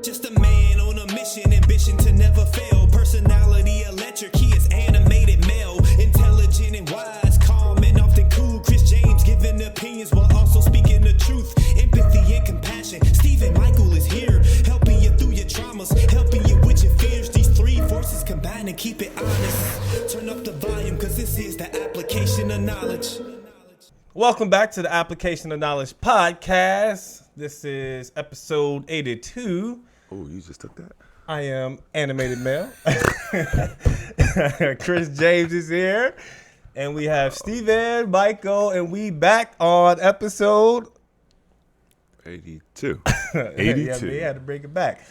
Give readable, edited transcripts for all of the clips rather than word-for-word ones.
Just a man on a mission, ambition to never fail. Personality electric, he is animated male. Intelligent and wise, calm and often cool. Chris James giving opinions while also speaking the truth. Empathy and compassion. Stephen Michael is here, helping you through your traumas, helping you with your fears. These three forces combine and keep it honest. Turn up the volume, cause this is the application of knowledge. Welcome back to the Application of Knowledge podcast. This is episode 82. Oh, you just took that? I am animated male. Chris James is here. And we have Steven, Michael, and we back on episode 82. 82. Yeah, we had to bring it back.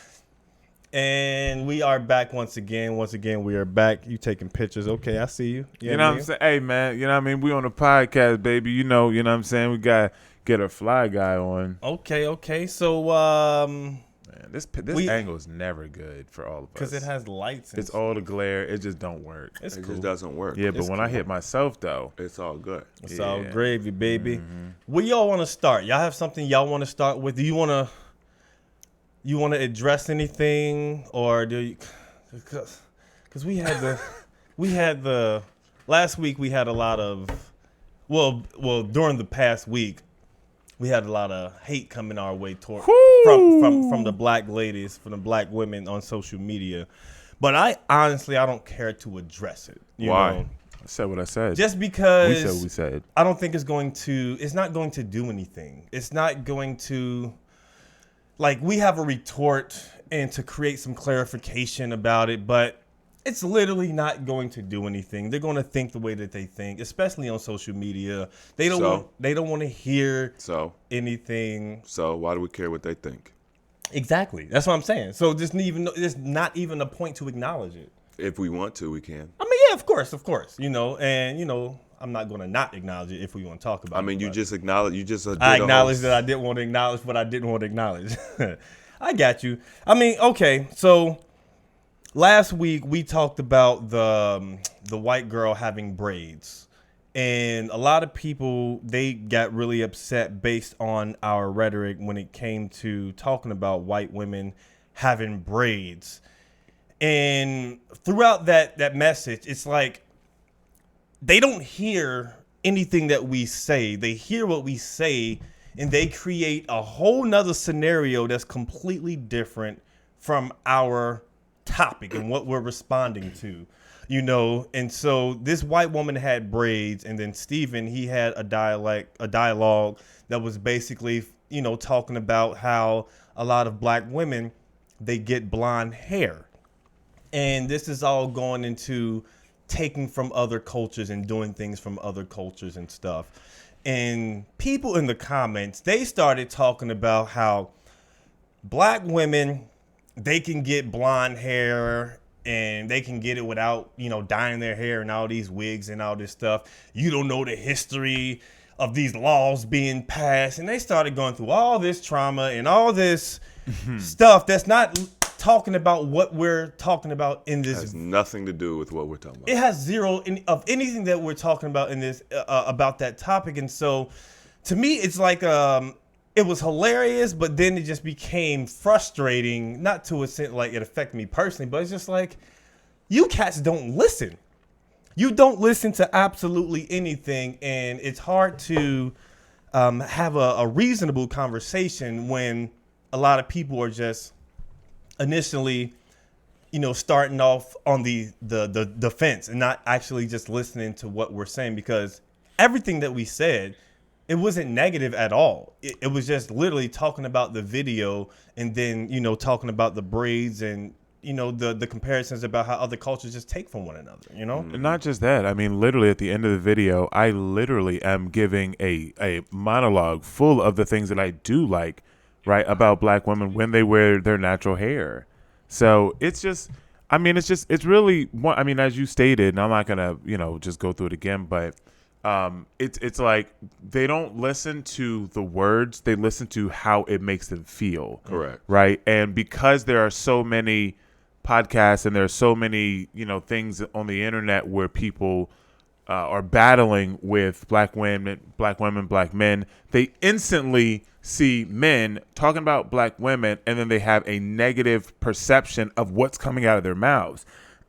And we are back once again. Once again, we are back. You taking pictures. Okay, I see you. You know what I'm saying? Hey, man, you know what I mean? We on the podcast, baby. You know what I'm saying? We got to get a fly guy on. Okay. So, man, this angle is never good for all of us. Because it has lights. It's all the glare. It just don't work. It just doesn't work. Yeah, but when I hit myself, though. It's all good. It's all gravy, baby. Mm-hmm. Where y'all want to start? Y'all have something y'all want to start with? Do you want to address anything, or do you? Because we had the last week we had a lot of well during the past week we had a lot of hate coming our way toward from the black ladies, from the black women on social media. But I don't care to address it. Why? Know? I said what I said. Just because we said what we said. I don't think it's not going to do anything. It's not going to. Like, we have a retort and to create some clarification about it, but it's literally not going to do anything. They're going to think the way that they think, especially on social media. They don't want to hear anything. So why do we care what they think? Exactly. That's what I'm saying. So there's not even a point to acknowledge it. If we want to, we can. I mean, yeah, of course. I'm not going to not acknowledge it if we want to talk about it. I mean, you just acknowledge. I acknowledge that I didn't want to acknowledge what I didn't want to acknowledge. I got you. I mean, okay. So last week we talked about the white girl having braids, and a lot of people, they got really upset based on our rhetoric when it came to talking about white women having braids. And throughout that message, it's like they don't hear anything that we say. They hear what we say, and they create a whole nother scenario that's completely different from our topic and what we're responding to, And so this white woman had braids, and then Stephen, he had a dialogue that was basically, talking about how a lot of black women, they get blonde hair. And this is all going into taking from other cultures and doing things from other cultures and stuff. And people in the comments, they started talking about how black women, they can get blonde hair and they can get it without, dyeing their hair and all these wigs and all this stuff. You don't know the history of these laws being passed. And they started going through all this trauma and all this stuff that's not talking about what we're talking about in this. It has nothing to do with what we're talking about. It has zero of anything that we're talking about in this about that topic. And so to me, it's like it was hilarious, but then it just became frustrating, not to a extent like it affected me personally, but it's just like, you cats don't listen. You don't listen to absolutely anything, and it's hard to have a reasonable conversation when a lot of people are just initially, starting off on the defense and not actually just listening to what we're saying, because everything that we said, it wasn't negative at all. It was just literally talking about the video and then, talking about the braids and, the comparisons about how other cultures just take from one another, And not just that. I mean, literally at the end of the video, I literally am giving a monologue full of the things that I do like, right, about black women when they wear their natural hair. So it's really, as you stated, and I'm not going to, just go through it again, but it's like they don't listen to the words, they listen to how it makes them feel. Correct. Right. And because there are so many podcasts and there are so many, things on the internet where people are battling with black women, black men, they instantly see men talking about black women, and then they have a negative perception of what's coming out of their mouths.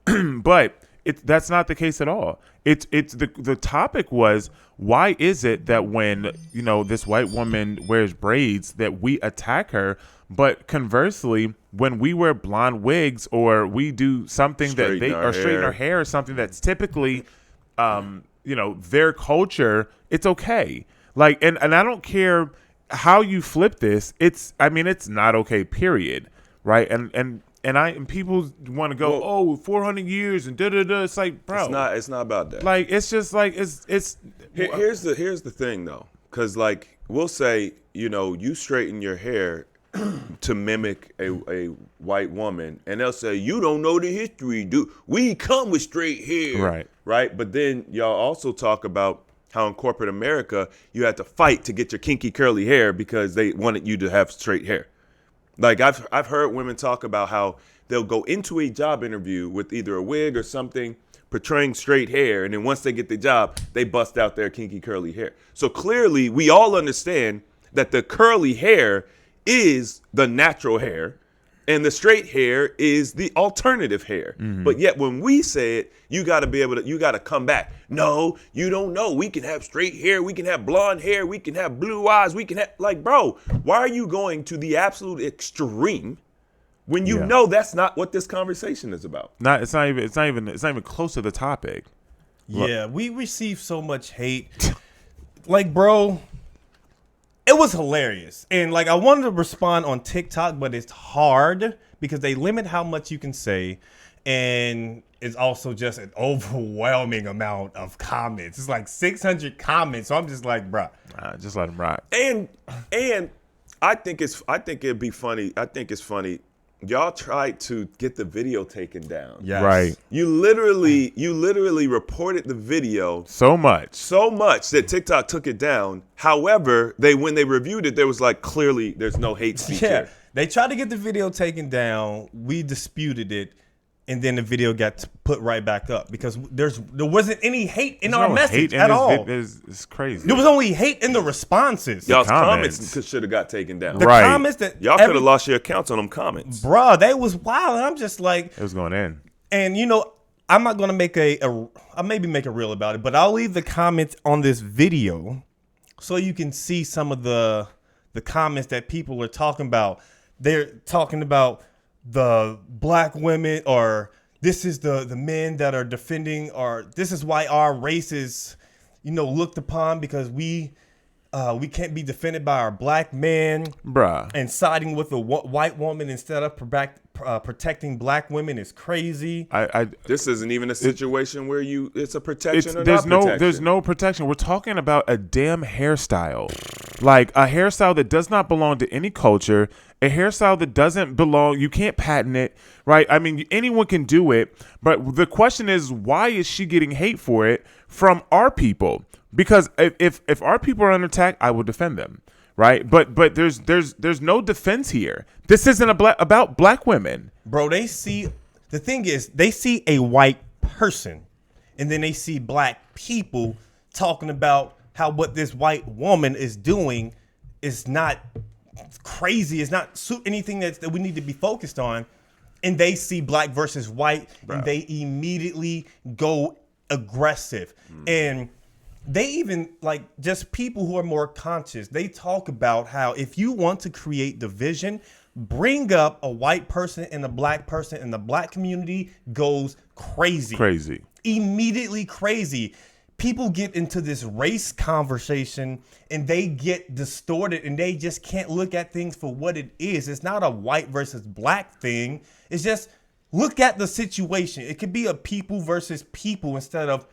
But that's not the case at all. It's the topic was, why is it that when this white woman wears braids that we attack her, but conversely when we wear blonde wigs or we do something that they or straighten our hair or something that's typically their culture, it's okay. Like, and I don't care how you flip this. It's not okay, period. Right. And people want to go, 400 years and da-da-da. It's like, bro, it's not about that. Like, it's just like, Here's the thing though. Cause like, we'll say, you straighten your hair to mimic a white woman, and they'll say, you don't know the history, dude. We come with straight hair. Right. But then y'all also talk about how in corporate America, you had to fight to get your kinky curly hair because they wanted you to have straight hair. Like, I've heard women talk about how they'll go into a job interview with either a wig or something portraying straight hair, and then once they get the job, they bust out their kinky curly hair. So clearly, we all understand that the curly hair is the natural hair, and the straight hair is the alternative hair. Mm-hmm. But yet when we say it, you got to come back. No, you don't know. We can have straight hair. We can have blonde hair. We can have blue eyes. We can have, like, bro, why are you going to the absolute extreme when you know that's not what this conversation is about? It's not even close to the topic. Yeah, we receive so much hate. Like, bro, it was hilarious. And like, I wanted to respond on TikTok, but it's hard because they limit how much you can say. And it's also just an overwhelming amount of comments. It's like 600 comments. So I'm just like, bro, just let them rock. And I think it'd be funny. I think it's funny. Y'all tried to get the video taken down. Yes. Right. You literally reported the video so much that TikTok took it down. However, when they reviewed it, there was like, clearly there's no hate speech here. They tried to get the video taken down. We disputed it. And then the video got put right back up because there wasn't any hate in our message at all. It's crazy. There was only hate in the responses. Y'all's comments should have got taken down. The comments that y'all could have lost your accounts on them comments. Bruh, they was wild. And I'm just like, it was going in. And I'm not gonna make I'll maybe make a reel about it, but I'll leave the comments on this video so you can see some of the comments that people are talking about. They're talking about the black women, or this is the men that are defending, or this is why our race is, looked upon because we can't be defended by our black men, bruh, and siding with a white woman instead of protecting black women is crazy. This isn't even a situation where it's a protection or there's not protection. There's no protection. We're talking about a damn hairstyle, like a hairstyle that does not belong to any culture, a hairstyle that doesn't belong. You can't patent it, right? I mean, anyone can do it, but the question is, why is she getting hate for it from our people? Because if our people are under attack, I will defend them, right? But there's no defense here. This isn't about black women, bro. The thing is, they see a white person, and then they see black people talking about how what this white woman is doing is not crazy. It's not anything that we need to be focused on, and they see black versus white, and they immediately go aggressive. And they even, like, just people who are more conscious, they talk about how if you want to create division, bring up a white person and a black person, and the black community goes crazy. Immediately crazy. People get into this race conversation and they get distorted, and they just can't look at things for what it is. It's not a white versus black thing. It's just, look at the situation. It could be a people versus people instead of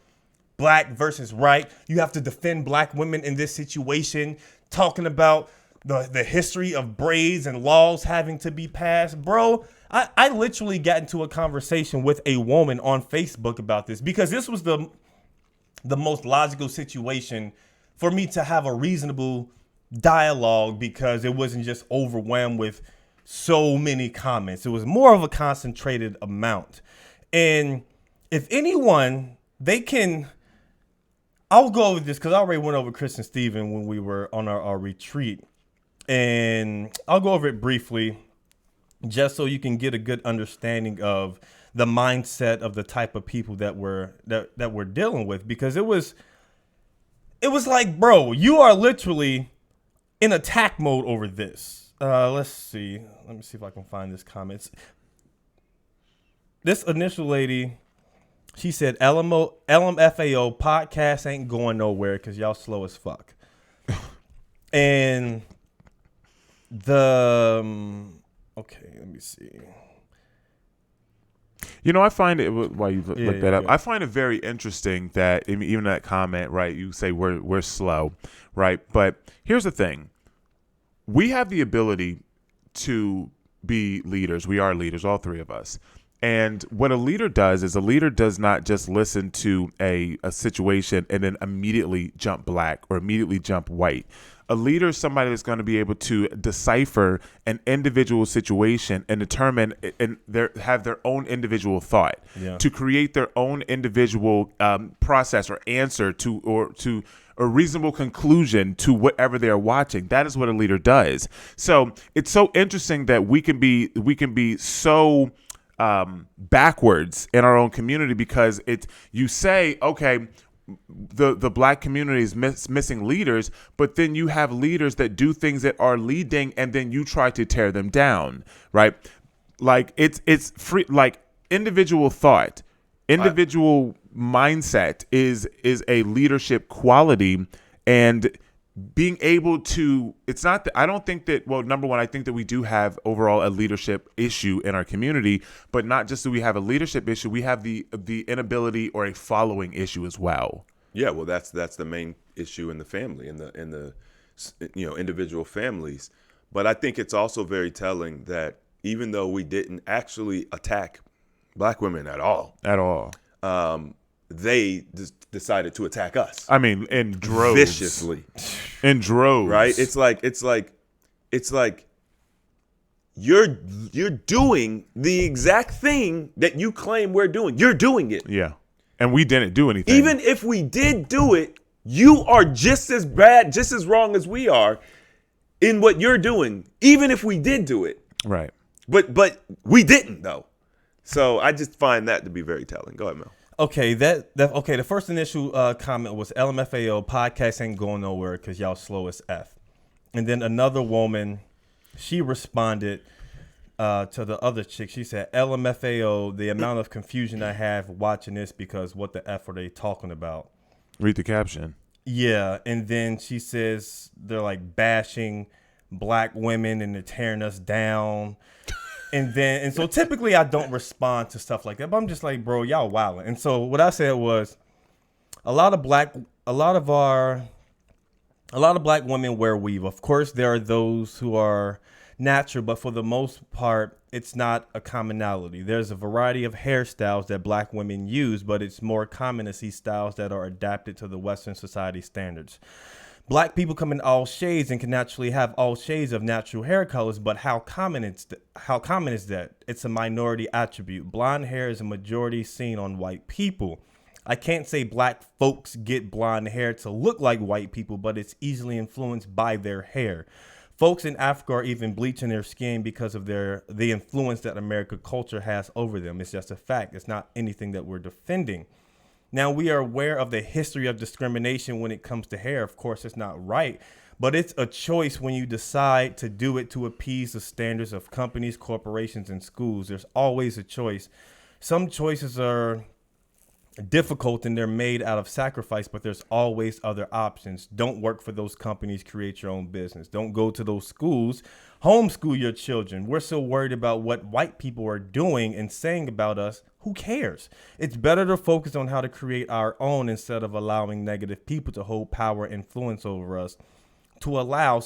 black versus right. You have to defend black women in this situation, talking about the history of braids and laws having to be passed. Bro, I literally got into a conversation with a woman on Facebook about this because this was the most logical situation for me to have a reasonable dialogue, because it wasn't just overwhelmed with so many comments. It was more of a concentrated amount. And if anyone, they can I'll go over this because I already went over Chris and Steven when we were on our retreat. And I'll go over it briefly just so you can get a good understanding of the mindset of the type of people that we're dealing with. Because it was like, bro, you are literally in attack mode over this. Let's see. Let me see if I can find this comment. This initial lady, she said, LMFAO podcast ain't going nowhere because y'all slow as fuck. And okay, let me see. You know, I find it while you look that up. Yeah. I find it very interesting that even that comment, right? You say we're slow, right? But here's the thing: we have the ability to be leaders. We are leaders, all three of us. And what a leader does is a leader does not just listen to a situation and then immediately jump black or immediately jump white. A leader is somebody that's going to be able to decipher an individual situation and determine and have their own individual thought to create their own individual process or answer to a reasonable conclusion to whatever they're watching. That is what a leader does. So it's so interesting that we can be so backwards in our own community because you say, okay, the black community is missing leaders, but then you have leaders that do things that are leading and then you try to tear them down, right? Like it's free, like individual thought, individual mindset is a leadership quality, and being able to, it's not that I don't think that, well, number one, I think that we do have overall a leadership issue in our community, but not just do we have a leadership issue, we have the inability or a following issue as well. Yeah, well, that's the main issue in the family, in the individual families. But I think it's also very telling that even though we didn't actually attack black women at all, they decided to attack us. I mean, in droves, viciously, in droves. Right? It's like you're doing the exact thing that you claim we're doing. You're doing it. Yeah. And we didn't do anything. Even if we did do it, you are just as bad, just as wrong as we are in what you're doing. Even if we did do it. Right. But we didn't though. So I just find that to be very telling. Go ahead, Mel. Okay, okay. The first initial comment was LMFAO podcast ain't going nowhere because y'all slow as F. And then another woman, she responded to the other chick. She said, LMFAO, the amount of confusion I have watching this because what the F are they talking about? Read the caption. Yeah, and then she says they're like bashing black women and they're tearing us down. And so typically I don't respond to stuff like that, but I'm just like, bro, y'all wilding. And so what I said was a lot of black women wear weave. Of course, there are those who are natural, but for the most part, it's not a commonality. There's a variety of hairstyles that black women use, but it's more common to see styles that are adapted to the Western society standards. Black people come in all shades and can naturally have all shades of natural hair colors, but how common is that? It's a minority attribute. Blonde hair is a majority seen on white people. I can't say black folks get blonde hair to look like white people, but it's easily influenced by their hair. Folks in Africa are even bleaching their skin because of the influence that American culture has over them. It's just a fact. It's not anything that we're defending. Now, we are aware of the history of discrimination when it comes to hair. Of course, it's not right, but it's a choice when you decide to do it to appease the standards of companies, corporations, and schools. There's always a choice. Some choices are difficult and they're made out of sacrifice, but there's always other options. Don't work for those companies. Create your own business. Don't go to those schools. Homeschool your children. We're so worried about what white people are doing and saying about us. Who cares? It's better to focus on how to create our own instead of allowing negative people to hold power and influence over us. To allow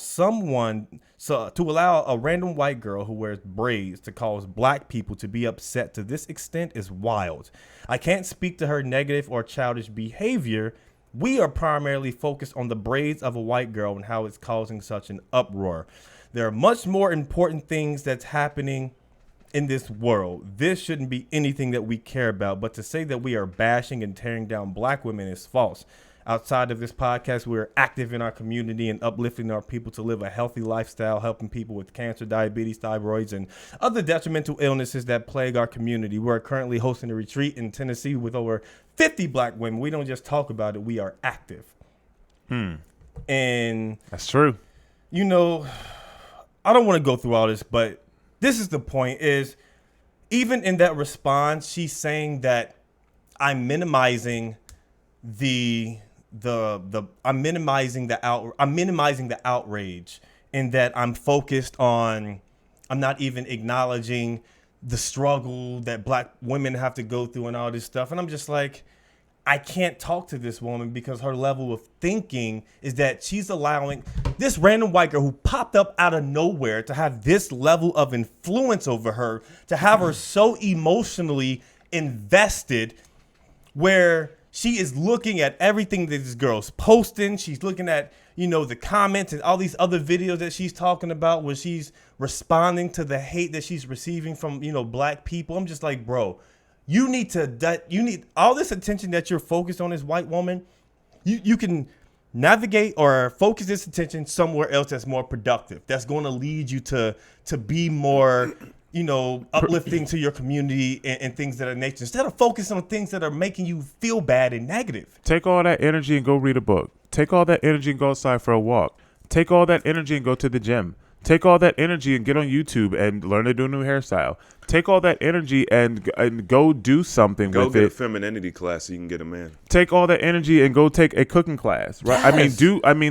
a random white girl who wears braids to cause black people to be upset to this extent is wild. I can't speak to her negative or childish behavior. We are primarily focused on the braids of a white girl and how it's causing such an uproar. There are much more important things that's happening in this world. This shouldn't be anything that we care about, but to say that we are bashing and tearing down black women is false. Outside of this podcast, we're active in our community and uplifting our people to live a healthy lifestyle, helping people with cancer, diabetes, thyroids, and other detrimental illnesses that plague our community. We're currently hosting a retreat in Tennessee with over 50 black women. We don't just talk about it, we are active. And That's true. you know, I don't want to go through all this, but this is the point is, even in that response, she's saying that I'm minimizing the outrage, in that I'm focused on, I'm not even acknowledging the struggle that black women have to go through and all this stuff. And I'm just like, I can't talk to this woman because her level of thinking is that she's allowing this random white girl who popped up out of nowhere to have this level of influence over her, to have her so emotionally invested, where she is looking at everything that this girl's posting. She's looking at, the comments and all these other videos that she's talking about where she's responding to the hate that she's receiving from, black people. I'm just like, bro, you need all this attention that you're focused on this white woman. You can navigate or focus this attention somewhere else that's more productive. That's going to lead you to be more, uplifting to your community and things that are nature, instead of focusing on things that are making you feel bad and negative. Take all that energy and go read a book. Take all that energy and go outside for a walk. Take all that energy and go to the gym. Take all that energy and get on YouTube and learn to do a new hairstyle. Take all that energy and go do something with it. Go get a femininity class so you can get a man. Take all that energy and go take a cooking class, right? Yes.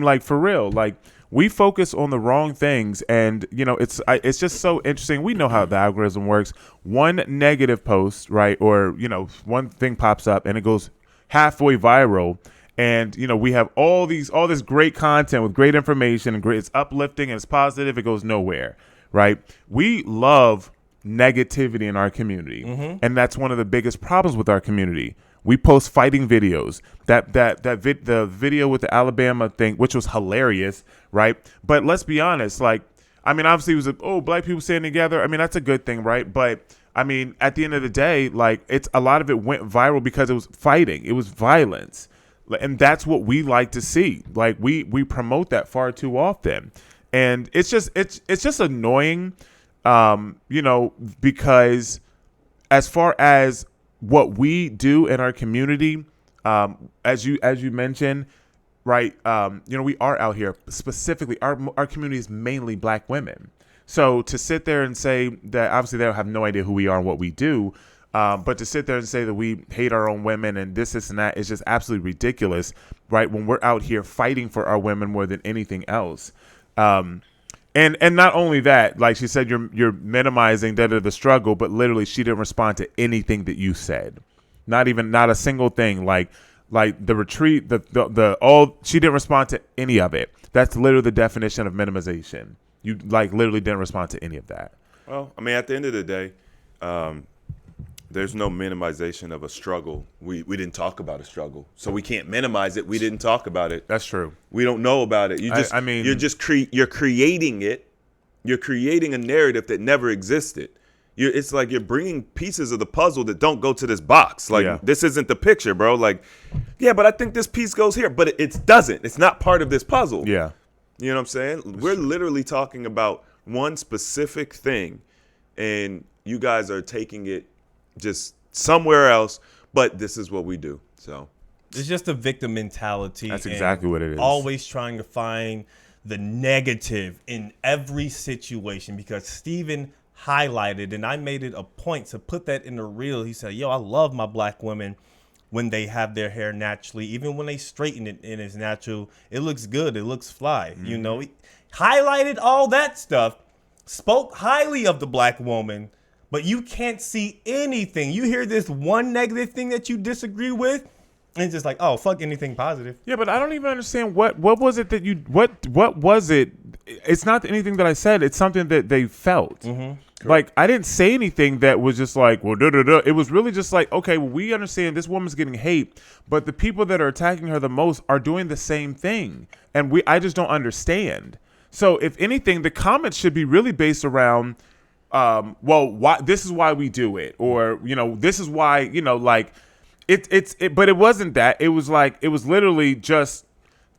Like for real, like we focus on the wrong things, and it's just so interesting. We know how the algorithm works. One negative post, right, or one thing pops up and it goes halfway viral. And, we have all this great content with great information and it's uplifting and it's positive. It goes nowhere, right? We love negativity in our community. Mm-hmm. And that's one of the biggest problems with our community. We post fighting videos. The video with the Alabama thing, which was hilarious, right? But let's be honest, obviously it was black people standing together. That's a good thing, right? But at the end of the day, a lot of it went viral because it was fighting. It was violence. And that's what we like to see. We promote that far too often. And it's just annoying, because as far as what we do in our community, as you mentioned, right, we are out here specifically, our community is mainly black women. So to sit there and say that, obviously they don't have no idea who we are and what we do, but to sit there and say that we hate our own women and this and that is just absolutely ridiculous, right? When we're out here fighting for our women more than anything else. And not only that, like she said, you're minimizing the struggle, but literally she didn't respond to anything that you said. Not a single thing. Like the retreat, she didn't respond to any of it. That's literally the definition of minimization. You literally didn't respond to any of that. Well, at the end of the day, there's no minimization of a struggle. We didn't talk about a struggle, so we can't minimize it. We didn't talk about it. That's true. We don't know about it. You're creating it. You're creating a narrative that never existed. It's like you're bringing pieces of the puzzle that don't go to this box. This isn't the picture, bro. But I think this piece goes here, but it doesn't. It's not part of this puzzle. Yeah. You know what I'm saying? We're literally talking about one specific thing, and you guys are taking it just somewhere else, but this is what we do. So it's just a victim mentality. That's exactly what it is. Always trying to find the negative in every situation, because Steven highlighted, and I made it a point to put that in the reel. He said, I love my black women when they have their hair naturally, even when they straighten it and it's natural. It looks good. It looks fly. Mm-hmm. He highlighted all that stuff, spoke highly of the black woman, but you can't see anything. You hear this one negative thing that you disagree with, and it's just like, oh, fuck anything positive. Yeah, but I don't even understand what was it that you what was it? It's not anything that I said. It's something that they felt. Mm-hmm. I didn't say anything that was just like, well, da-da-da. It was really just like, okay, well, we understand this woman's getting hate, but the people that are attacking her the most are doing the same thing, and I just don't understand. So if anything, the comments should be really based around, why this is why we do it, or this is why, but it wasn't that. It was literally just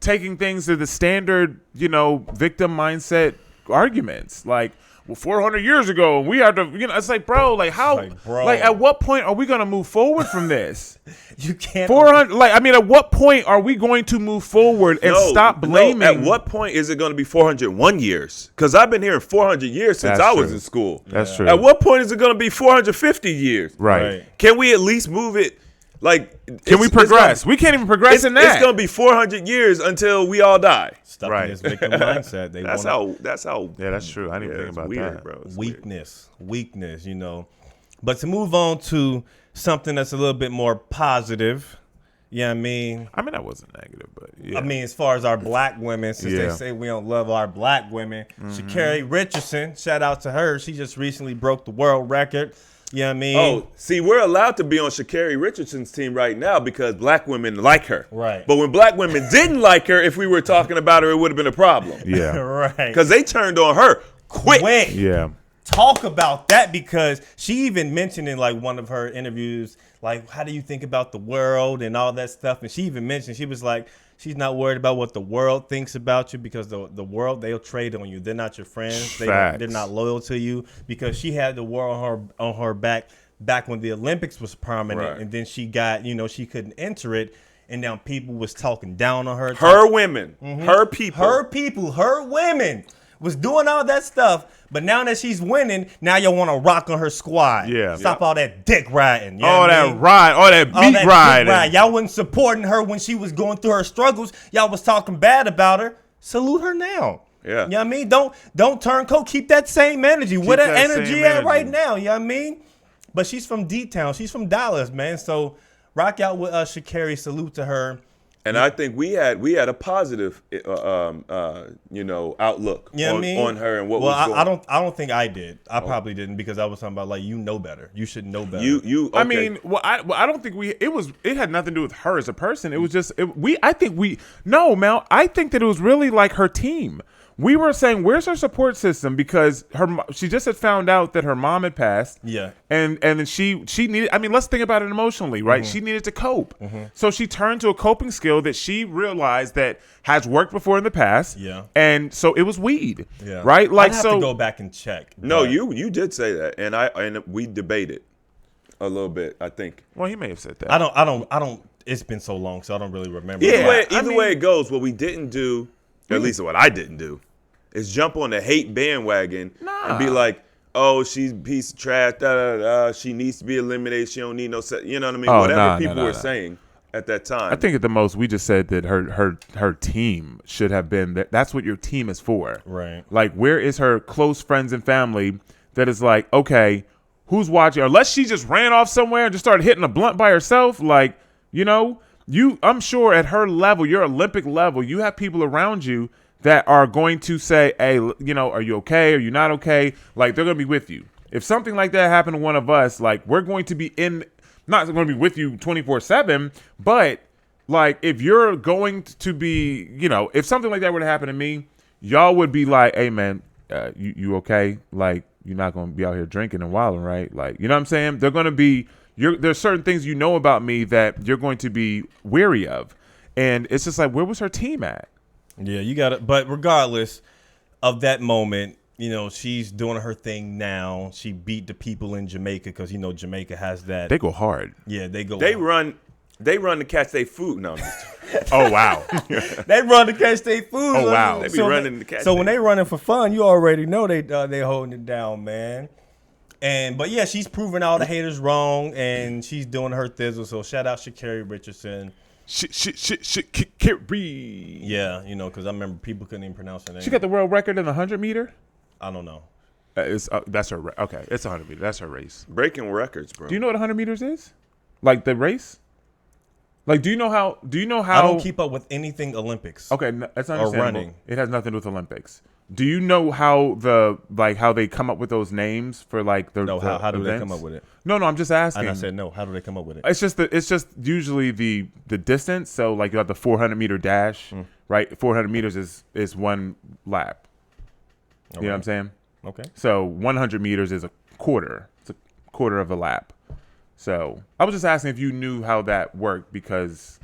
taking things to the standard, victim mindset arguments. Like, well, 400 years ago, we had to, it's like, bro, like how, at what point are we going to move forward from this? You can't. 400, at what point are we going to move forward and stop blaming? At what point is it going to be 401 years? Because I've been hearing 400 years since I was in school. That's true. At what point is it going to be 450 years? Right. Can we at least move it? Can we progress? We can't even progress in that. It's going to be 400 years until we all die. Stuck in this victim mindset. That's how. Yeah, that's true. I didn't even think about weird, that. Bro. Weakness, But to move on to something that's a little bit more positive, I mean, that wasn't negative, but yeah. I mean, as far as our black women, since they say we don't love our black women, Sha'Carri Richardson, shout out to her. She just recently broke the world record. You know what I mean? Oh, see, we're allowed to be on Sha'Carri Richardson's team right now because black women like her. Right. But when black women didn't like her, if we were talking about her, it would have been a problem. Yeah. Right. Because they turned on her quick. Yeah. Talk about that, because she even mentioned in like one of her interviews, like, how do you think about the world and all that stuff? And she even mentioned, she was like, she's not worried about what the world thinks about you, because the world, they'll trade on you. They're not your friends. They're not loyal to you, because she had the world on her back when the Olympics was prominent. Right. And then she got, she couldn't enter it. And now people was talking down on her. Her women, her people, her women was doing all that stuff. But now that she's winning, now y'all want to rock on her squad. Yeah. Stop all that dick riding. All that meat riding. Y'all wasn't supporting her when she was going through her struggles. Y'all was talking bad about her. Salute her now. Yeah. You know what I mean? Don't turn cold. Keep that same energy. Where that energy at right now? You know what I mean? But she's from D-Town. She's from Dallas, man. So rock out with Sha'Carri. Salute to her. And I think we had a positive, outlook on her and what was going on. I don't think I did. I probably didn't, because I was talking about like, better. You should know better. Okay. I mean, I don't think it had nothing to do with her as a person. It was just I think that it was really like her team. We were saying, where's her support system? Because she just had found out that her mom had passed. Yeah. And then she needed, let's think about it emotionally, right? She needed to cope. So she turned to a coping skill that she realized that has worked before in the past. Yeah. And so it was weed. Yeah. Right? I'd have to go back and check. No, you did say that. And we debated a little bit, I think. Well, he may have said that. I don't, it's been so long, so I don't really remember. Either way it goes, what we didn't do, at least what I didn't do, is jump on the hate bandwagon and be like, oh, she's a piece of trash, she needs to be eliminated, she don't need no set. You know what I mean? Whatever people were saying at that time. I think at the most we just said that her team should have been that's what your team is for. Right. Like, where is her close friends and family that is like, okay, who's watching? Unless she just ran off somewhere and just started hitting a blunt by herself, like, I'm sure at her level, your Olympic level, you have people around you that are going to say, hey, are you okay? Are you not okay? Like, they're going to be with you. If something like that happened to one of us, like, we're going to be not going to be with you 24/7, but like, if you're going to be, if something like that were to happen to me, y'all would be like, hey man, you okay? Like, you're not going to be out here drinking and wilding, right? Like, you know what I'm saying? They're going to be, there's certain things about me that you're going to be wary of. And it's just like, where was her team at? Yeah, you got it. But regardless of that moment, she's doing her thing now. She beat the people in Jamaica, because Jamaica has that. They go hard. Yeah, they go. They hard. run to catch their food. No. Oh wow. They run to catch their food. Oh wow. They be running to catch. So when they running for fun, you already know they holding it down, man. But yeah, she's proving all the haters wrong, and she's doing her thizzle. So shout out Sha'Carri Richardson. Sha'Carri. Yeah, because I remember people couldn't even pronounce her name. She got the world record in the 100 meter. I don't know. That's her. Okay, it's 100 meters. That's her race. Breaking records, bro. Do you know what 100 meters is? Like the race? Like, do you know how? I don't keep up with anything Olympics. Okay, that's understandable. Or running. It has nothing to do with Olympics. Do you know how how they come up with those names for like the how do events? they come up with it? No, I'm just asking. And I said no. How do they come up with it? It's just usually the distance. So like you have the 400 meter dash, right? 400 meters is one lap. You know what I'm saying? Okay. So 100 meters is a quarter. It's a quarter of a lap. So I was just asking if you knew how that worked because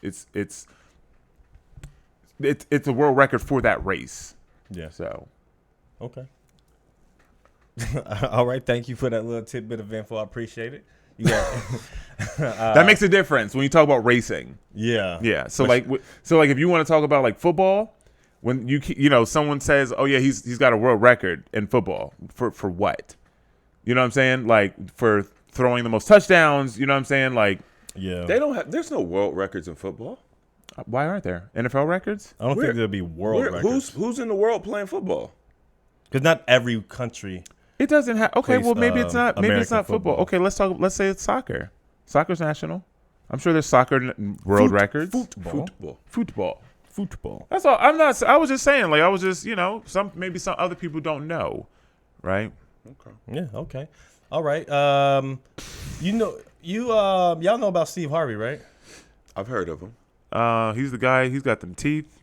it's a world record for that race. Yeah. So Okay. All right. Thank you for that little tidbit of info. I appreciate it. You got, that makes a difference when you talk about racing. yeah. Yeah. So like if you want to talk about like football, when someone says, "Oh yeah, he's got a world record in football for what?" You know what I'm saying? Like for throwing the most touchdowns. You know what I'm saying? Like Yeah. They don't have. There's no world records in football. why aren't there NFL records? I don't think there'll be world records. Who's in the world playing football? Because not every country. It doesn't have. Okay, Plays, well maybe it's not. Maybe it's American not football. football. Okay, let's say it's soccer. Soccer's national. I'm sure there's soccer world records. Football. That's all. I'm not. I was just saying. Like I was just. Some other people don't know, right? Okay. Yeah. Okay. All right. Y'all know about Steve Harvey, right? I've heard of him. He's the guy. He's got them teeth.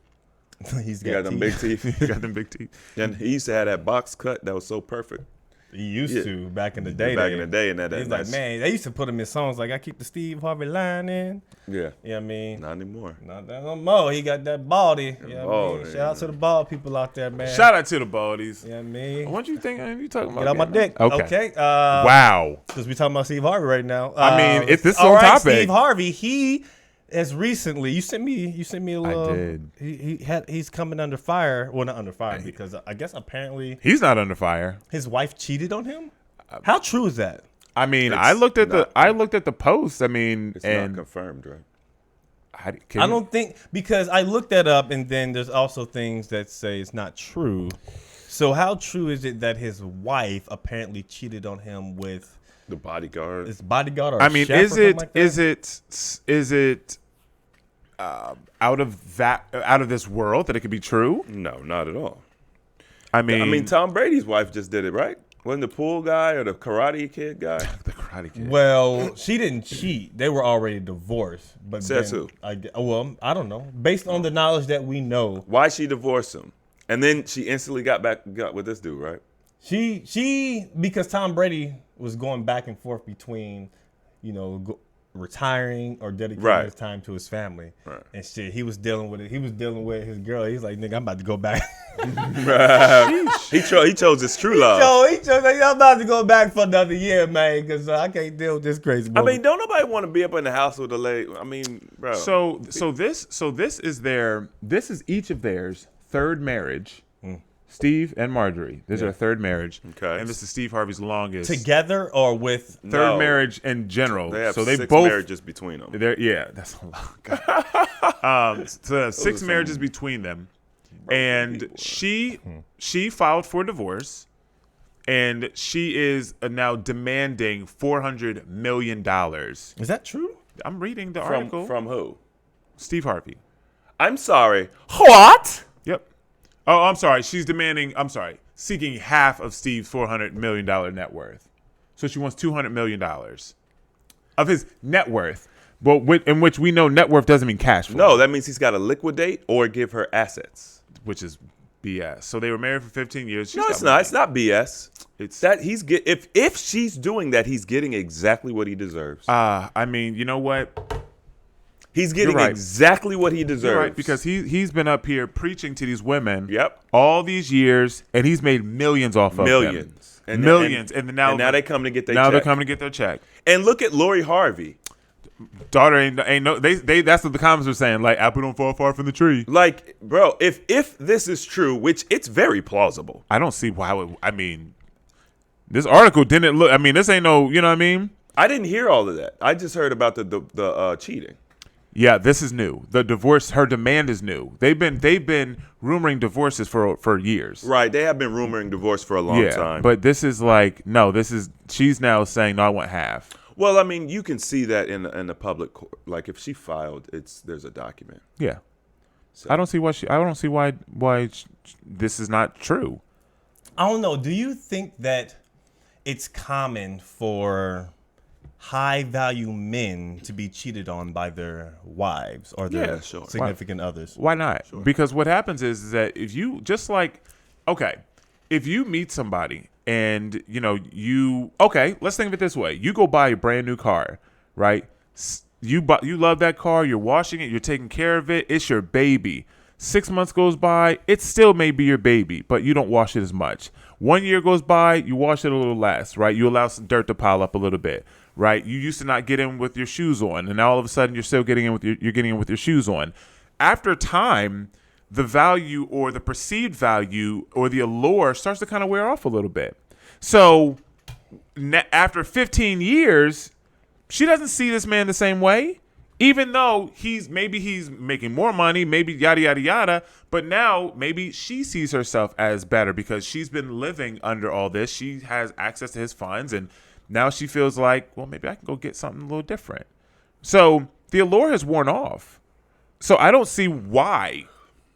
He's He got them big teeth. He got them big teeth. And he used to have that box cut that was so perfect. He used to back in the day. Back in the day, and that He's nice. like, man, they used to put him in songs like "I Keep the Steve Harvey line in." Yeah. You know what I mean? Not anymore. Not that no more. He got that baldy. You know what I mean? baldy, Shout out to the bald people out there, man. Shout out to the baldies. You know what I mean? What you think? You talking about? Get out my dick. Okay. Wow. Wow. Because we're talking about Steve Harvey right now. I mean, if this is all on right, topic. Steve Harvey, he has recently. You sent me a little. I did. He's coming under fire. Well, not under fire because I guess apparently He's not under fire. his wife cheated on him. How true is that? I mean, It's I looked at not- the post. I mean, It's and not confirmed, right? I don't think because I looked that up and then there's also things that say it's not true. So how true is it that his wife apparently cheated on him with The bodyguard. his bodyguard or I a mean, chef or is something it like that? is it out of this world that it could be true? No, not at all. I mean, Tom Brady's wife just did it, right? Wasn't the pool guy or the Karate Kid guy? the Karate Kid. Well, she didn't cheat. They were already divorced. But Says then who? I don't know. Based on the knowledge that we know, Why she divorced him? And then she instantly got with this dude, right? she because Tom Brady was going back and forth between, retiring or dedicating Right. his time to his family. Right. And shit, he was dealing with it. He was dealing with his girl. He's like, nigga, I'm about to go back. He chose his true love. He chose like, I'm about to go back for another year, man, because I can't deal with this crazy I woman. mean, don't nobody want to be up in the house with a lady. I mean, bro. so this is each of theirs third marriage. Steve and Marjorie. This is their third marriage. Okay. And this is Steve Harvey's longest Together or with third No. marriage in general. They have so they 6 both marriages between them. that's a lot. So 6 some marriages between them, and people. she filed for divorce, and she is now demanding $400 million. Is that true? I'm reading the article. From who? Steve Harvey. I'm sorry. What? Yep. Oh, I'm sorry. Seeking half of Steve's $400 million net worth. So she wants $200 million of his net worth. But in which we know net worth doesn't mean cash flow. No, that means he's got to liquidate or give her assets. Which is BS. So they were married for 15 years. No, it's not. It's not BS. It's That if she's doing that, he's getting exactly what he deserves. I mean, you know what? He's getting right. exactly what he deserves. You're right, because he's been up here preaching to these women Yep. all these years, and he's made millions off of them. Millions. Millions. And now they come to get their now check. they're coming to get their check. And look at Lori Harvey. Daughter ain't no they that's what the comments were saying, like apple don't fall far from the tree. Like, bro, if this is true, which it's very plausible. I don't see why this article didn't look, this ain't no, you know what I mean? I didn't hear all of that. I just heard about the cheating. Yeah, this is new. The divorce, her demand is new. They've been rumoring divorces for years. Right. They have been rumoring divorce for a long time. But this is like, no, she's now saying, no, I want half. Well, I mean, you can see that in the public court. Like if she filed, there's a document. Yeah. So. I don't see why this is not true. I don't know. Do you think that it's common for high value men to be cheated on by their wives or their Yeah, sure. significant others? Why not? Because what happens is that if you if you meet somebody and okay, let's think of it this way. You go buy a brand new car, right? You love that car, you're washing it, you're taking care of it, it's your baby. 6 months goes by, it still may be your baby, but you don't wash it as much. 1 year goes by, you wash it a little less, right? You allow some dirt to pile up a little bit, right? You used to not get in with your shoes on, and now all of a sudden you're still getting in with your shoes on. After time, the value or the perceived value or the allure starts to kind of wear off a little bit. So after 15 years, she doesn't see this man the same way, even though he's making more money, maybe yada, yada, yada. But now maybe she sees herself as better because she's been living under all this. She has access to his funds, and now she feels like, well, maybe I can go get something a little different. So the allure has worn off. So I don't see why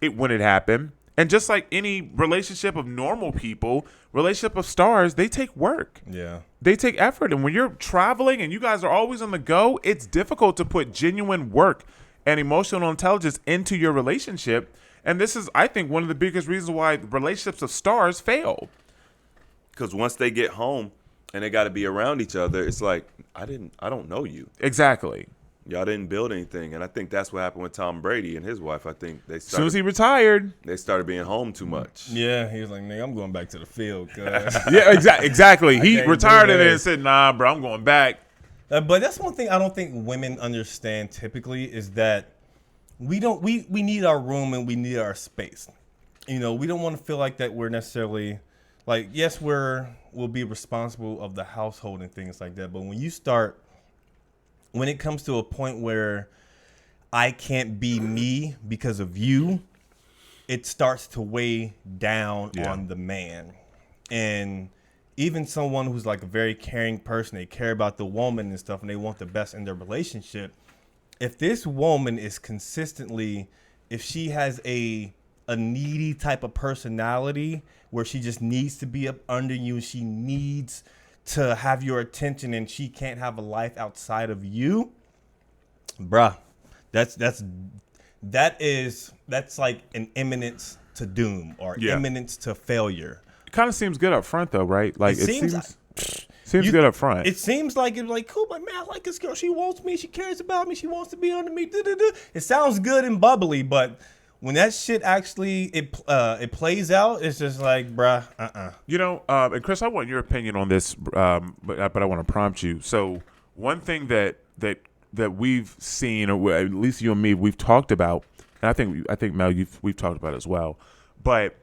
it wouldn't happen. And just like any relationship of normal people, relationship of stars, they take work. Yeah. They take effort. And when you're traveling and you guys are always on the go, it's difficult to put genuine work and emotional intelligence into your relationship. And this is, I think, one of the biggest reasons why relationships of stars fail. Because once they get home and they got to be around each other, it's like, I don't know you. Exactly. Y'all didn't build anything, and I think that's what happened with Tom Brady and his wife. I think as soon as he retired, they started being home too much. Yeah, he was like, "Nigga, I'm going back to the field." Yeah, exactly. He retired and said, "Nah, bro, I'm going back." But that's one thing I don't think women understand. Typically, is that we need our room and we need our space. We don't want to feel like that we're necessarily like, yes, we'll be responsible of the household and things like that. But when it comes to a point where I can't be me because of you, it starts to weigh down on the man. And even someone who's like a very caring person, they care about the woman and stuff, and they want the best in their relationship. If this woman is consistently, if she has a needy type of personality where she just needs to be up under you, she needs to have your attention and she can't have a life outside of you, bruh, that's like an imminence to doom or imminence to failure. It kind of seems good up front though, right? Like it seems good up front. It seems like it's like, cool, but man, I like this girl. She wants me. She cares about me. She wants to be under me. It sounds good and bubbly, but when that shit actually it plays out, it's just like, bruh, and Chris, I want your opinion on this, but I want to prompt you. So one thing that we've seen, or at least you and me, we've talked about, and I think Mel, we've talked about it as well. But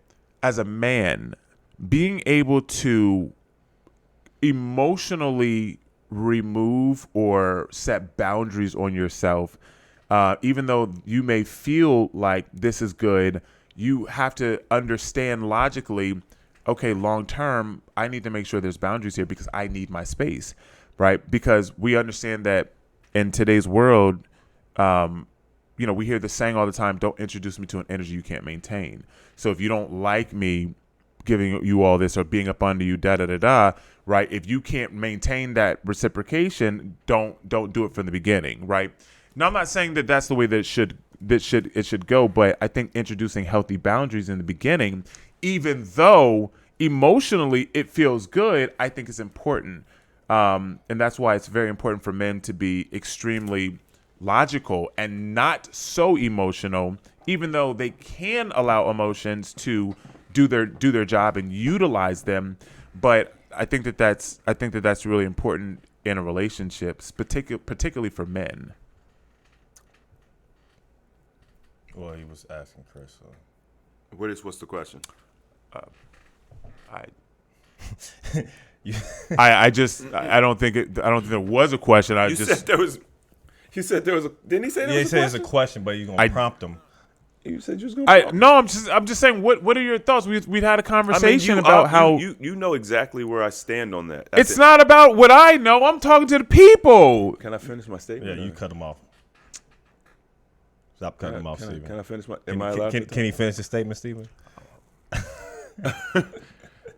as a man, being able to emotionally remove or set boundaries on yourself. Even though you may feel like this is good, you have to understand logically, okay, long term, I need to make sure there's boundaries here because I need my space, right? Because we understand that in today's world, we hear the saying all the time, don't introduce me to an energy you can't maintain. So if you don't like me giving you all this or being up under you, right? If you can't maintain that reciprocation, don't do it from the beginning, right? Now, I'm not saying that that's the way that it should go, but I think introducing healthy boundaries in the beginning, even though emotionally it feels good, I think is important. And that's why it's very important for men to be extremely logical and not so emotional, even though they can allow emotions to do their job and utilize them. But I think that's really important in a relationship, particularly for men. Well, he was asking Chris. So. What's the question? I don't think there was a question. You said there was. Didn't he say there was a question? Yeah, he said it's a question, but you're gonna prompt him. You said you was gonna. No, I'm just saying. What are your thoughts? We'd had a conversation about how you know exactly where I stand on that. It's not about what I know. I'm talking to the people. Can I finish my statement? Yeah, you cut him off. Stop cutting him off, Stephen. Can I finish my? Can he finish his statement, Stephen?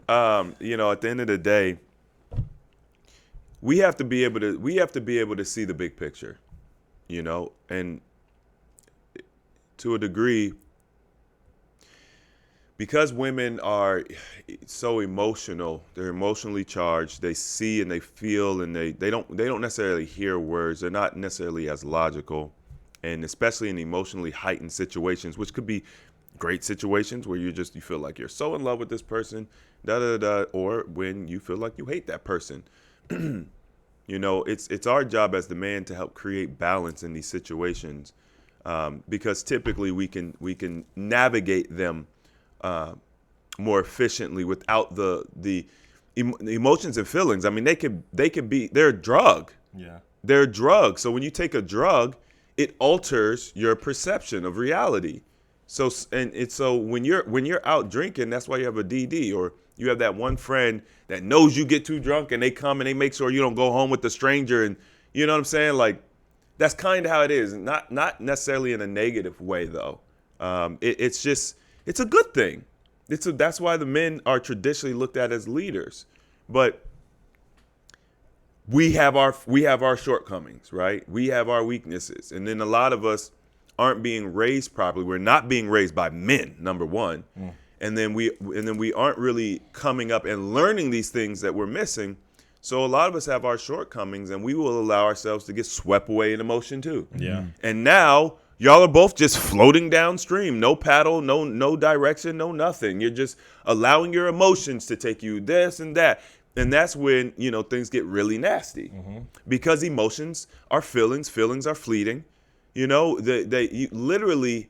At the end of the day, we have to be able to see the big picture, and to a degree, because women are so emotional, they're emotionally charged. They see and they feel, and they don't necessarily hear words. They're not necessarily as logical, and especially in emotionally heightened situations, which could be great situations where you feel like you're so in love with this person, or when you feel like you hate that person. You know, it's our job as the man to help create balance in these situations, because typically we can navigate them more efficiently without the emotions and feelings. I mean, they're a drug. Yeah. They're a drug. So when you take a drug, it alters your perception of reality. So when you're out drinking, that's why you have a DD, or you have that one friend that knows you get too drunk and they come and they make sure you don't go home with the stranger, and you know what I'm saying? Like, that's kind of how it is. Not necessarily in a negative way though. It's a good thing. That's why the men are traditionally looked at as leaders. But we have our shortcomings, right? We have our weaknesses. And then a lot of us aren't being raised properly. We're not being raised by men, number one. And then we aren't really coming up and learning these things that we're missing. So a lot of us have our shortcomings, and we will allow ourselves to get swept away in emotion too. Yeah. And now y'all are both just floating downstream. No paddle, no direction, no nothing. You're just allowing your emotions to take you this and that. And that's when, things get really nasty, because emotions are feelings. Feelings are fleeting. Literally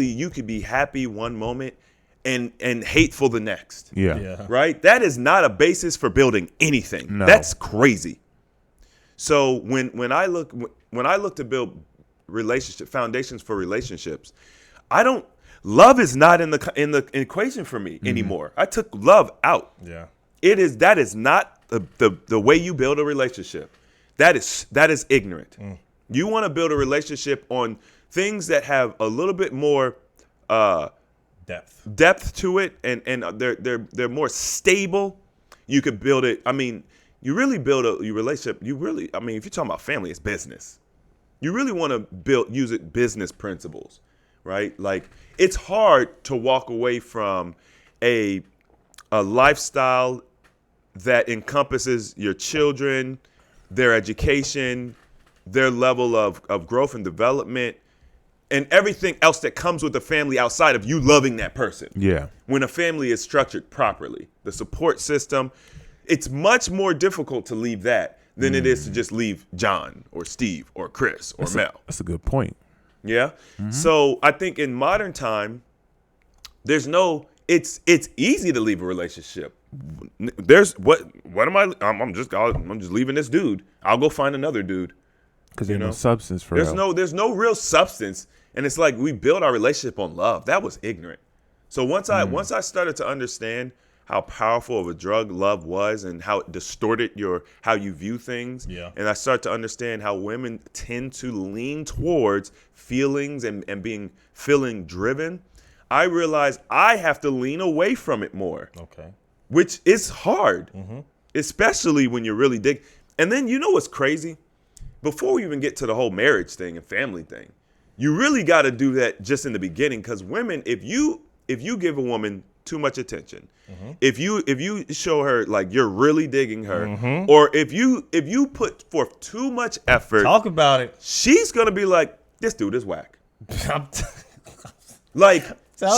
you could be happy one moment and hateful the next. Yeah. Right? That is not a basis for building anything. No. That's crazy. So when I look to build foundations for relationships, love is not in the equation for me anymore. I took love out. Yeah. That is not the way you build a relationship. That is ignorant. You want to build a relationship on things that have a little bit more depth to it, and they're more stable. You could build it. I mean, you really build your relationship. If you're talking about family, it's business. You really want to use it business principles, right? Like, it's hard to walk away from a lifestyle that encompasses your children, their education, their level of growth and development, and everything else that comes with the family outside of you loving that person. Yeah. When a family is structured properly, the support system, it's much more difficult to leave that than it is to just leave John or Steve or Chris or Mel. That's a good point. Yeah. So I think in modern time, it's easy to leave a relationship. I'm just leaving this dude. I'll go find another dude. Because there's no substance for real. There's no real substance. And it's like, we built our relationship on love. That was ignorant. So once I started to understand how powerful of a drug love was, and how it distorted how you view things. Yeah. And I start to understand how women tend to lean towards feelings and feeling driven. I realized I have to lean away from it more. Okay. Which is hard, especially when you're really And then what's crazy? Before we even get to the whole marriage thing and family thing, you really got to do that just in the beginning, because women, if you give a woman too much attention, if you show her like you're really digging her, or if you put forth too much effort, Talk about it. she's gonna be like, this dude is whack.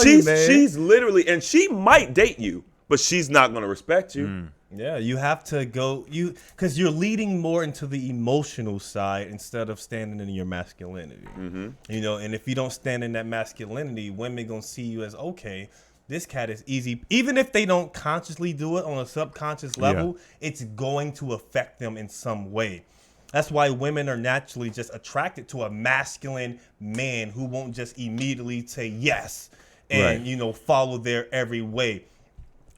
She's literally, and she might date you, but she's not gonna respect you. Yeah, you have to go because you're leading more into the emotional side instead of standing in your masculinity. And if you don't stand in that masculinity, women gonna see you as, okay, this cat is easy. Even if they don't consciously do it on a subconscious level, it's going to affect them in some way. That's why women are naturally just attracted to a masculine man who won't just immediately say yes and follow their every way.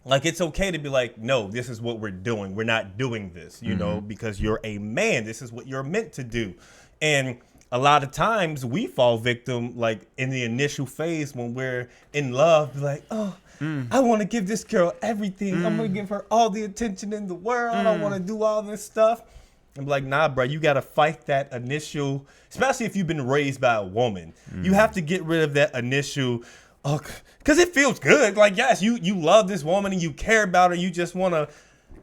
Like, it's okay to be like, no, this is what we're doing. We're not doing this, because you're a man. This is what you're meant to do. And a lot of times we fall victim, like, in the initial phase when we're in love, like, oh, I want to give this girl everything. I'm going to give her all the attention in the world. I want to do all this stuff. I'm like, nah, bro, you got to fight that initial, especially if you've been raised by a woman. You have to get rid of that initial, Oh, because it feels good. Like, yes, you love this woman and you care about her. You just want to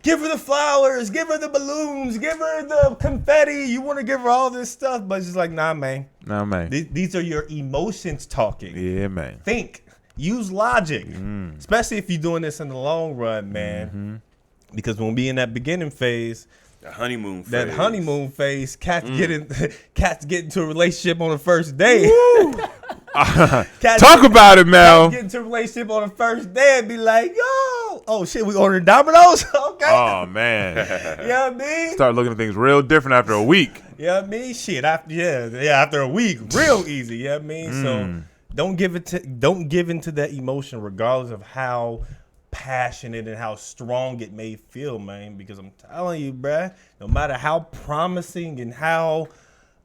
give her the flowers, give her the balloons, give her the confetti. You want to give her all this stuff, but it's just like, nah, man. Nah, man. These are your emotions talking. Yeah, man. Think. Use logic. Especially if you're doing this in the long run, man. Because when we in that beginning phase, The honeymoon phase. that honeymoon phase, cats get into a relationship on the first day. Talk about it, Mel. Get into a relationship on the first day and be like, yo, oh shit, we ordering Domino's? Okay. Oh, man. You know what I mean? Start looking at things real different after a week. You know what I mean? Shit, after a week, real easy. You know what I mean? So don't give into that emotion, regardless of how passionate and how strong it may feel, man. Because I'm telling you, bruh, no matter how promising and how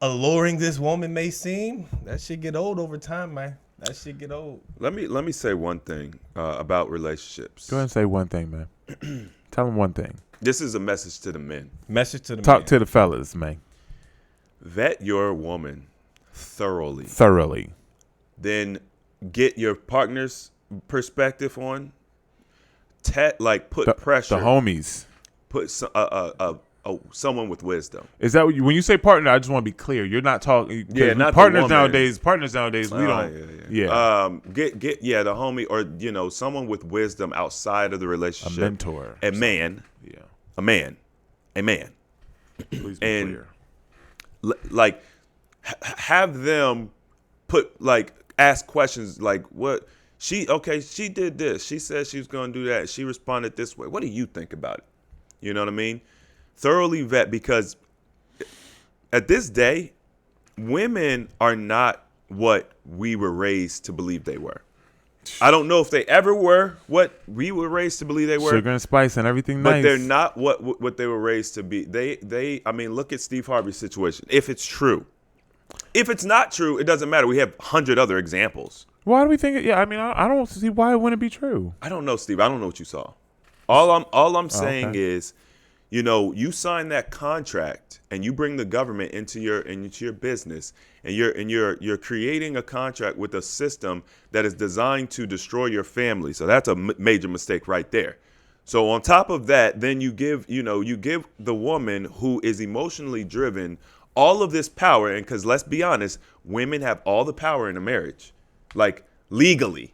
alluring this woman may seem, that shit get old over time, man. That shit get old. Let me say one thing about relationships. Go ahead and say one thing, man. Tell them one thing. This is a message to the men. Message to the Talk man. to the fellas, man. Vet your woman thoroughly. Then get your partner's perspective on. Put pressure. The homies. Put someone with wisdom. Is that what when you say partner? I just want to be clear. You're not talking. Yeah, not partners the woman. nowadays. Partners nowadays. We don't. Yeah. Get the homie or someone with wisdom outside of the A relationship. mentor. A man. Yeah. A man. Please be And clear. have them ask questions like what she did this. She said she was going to do that. She responded this way. What do you think about it? You know what I mean? Thoroughly vet, because at this day, women are not what we were raised to believe they were. I don't know if they ever were what we were raised to believe they were. Sugar and spice and everything but nice. they're not what they were raised to be. I mean, look at Steve Harvey's situation. If it's true. If it's not true, it doesn't matter. We have 100 other examples. Why do we think it? Yeah, I mean, I don't see why it wouldn't be true. I don't know, Steve. I don't know what you saw. All I'm saying is, you sign that contract and you bring the government into your business, and you're creating a contract with a system that is designed to destroy your family. So that's a major mistake right there. So on top of that, then you give the woman who is emotionally driven all of this power, and because let's be honest, women have all the power in a marriage, like legally.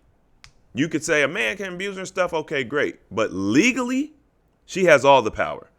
You could say a man can abuse her and stuff, okay, great, but legally, she has all the power.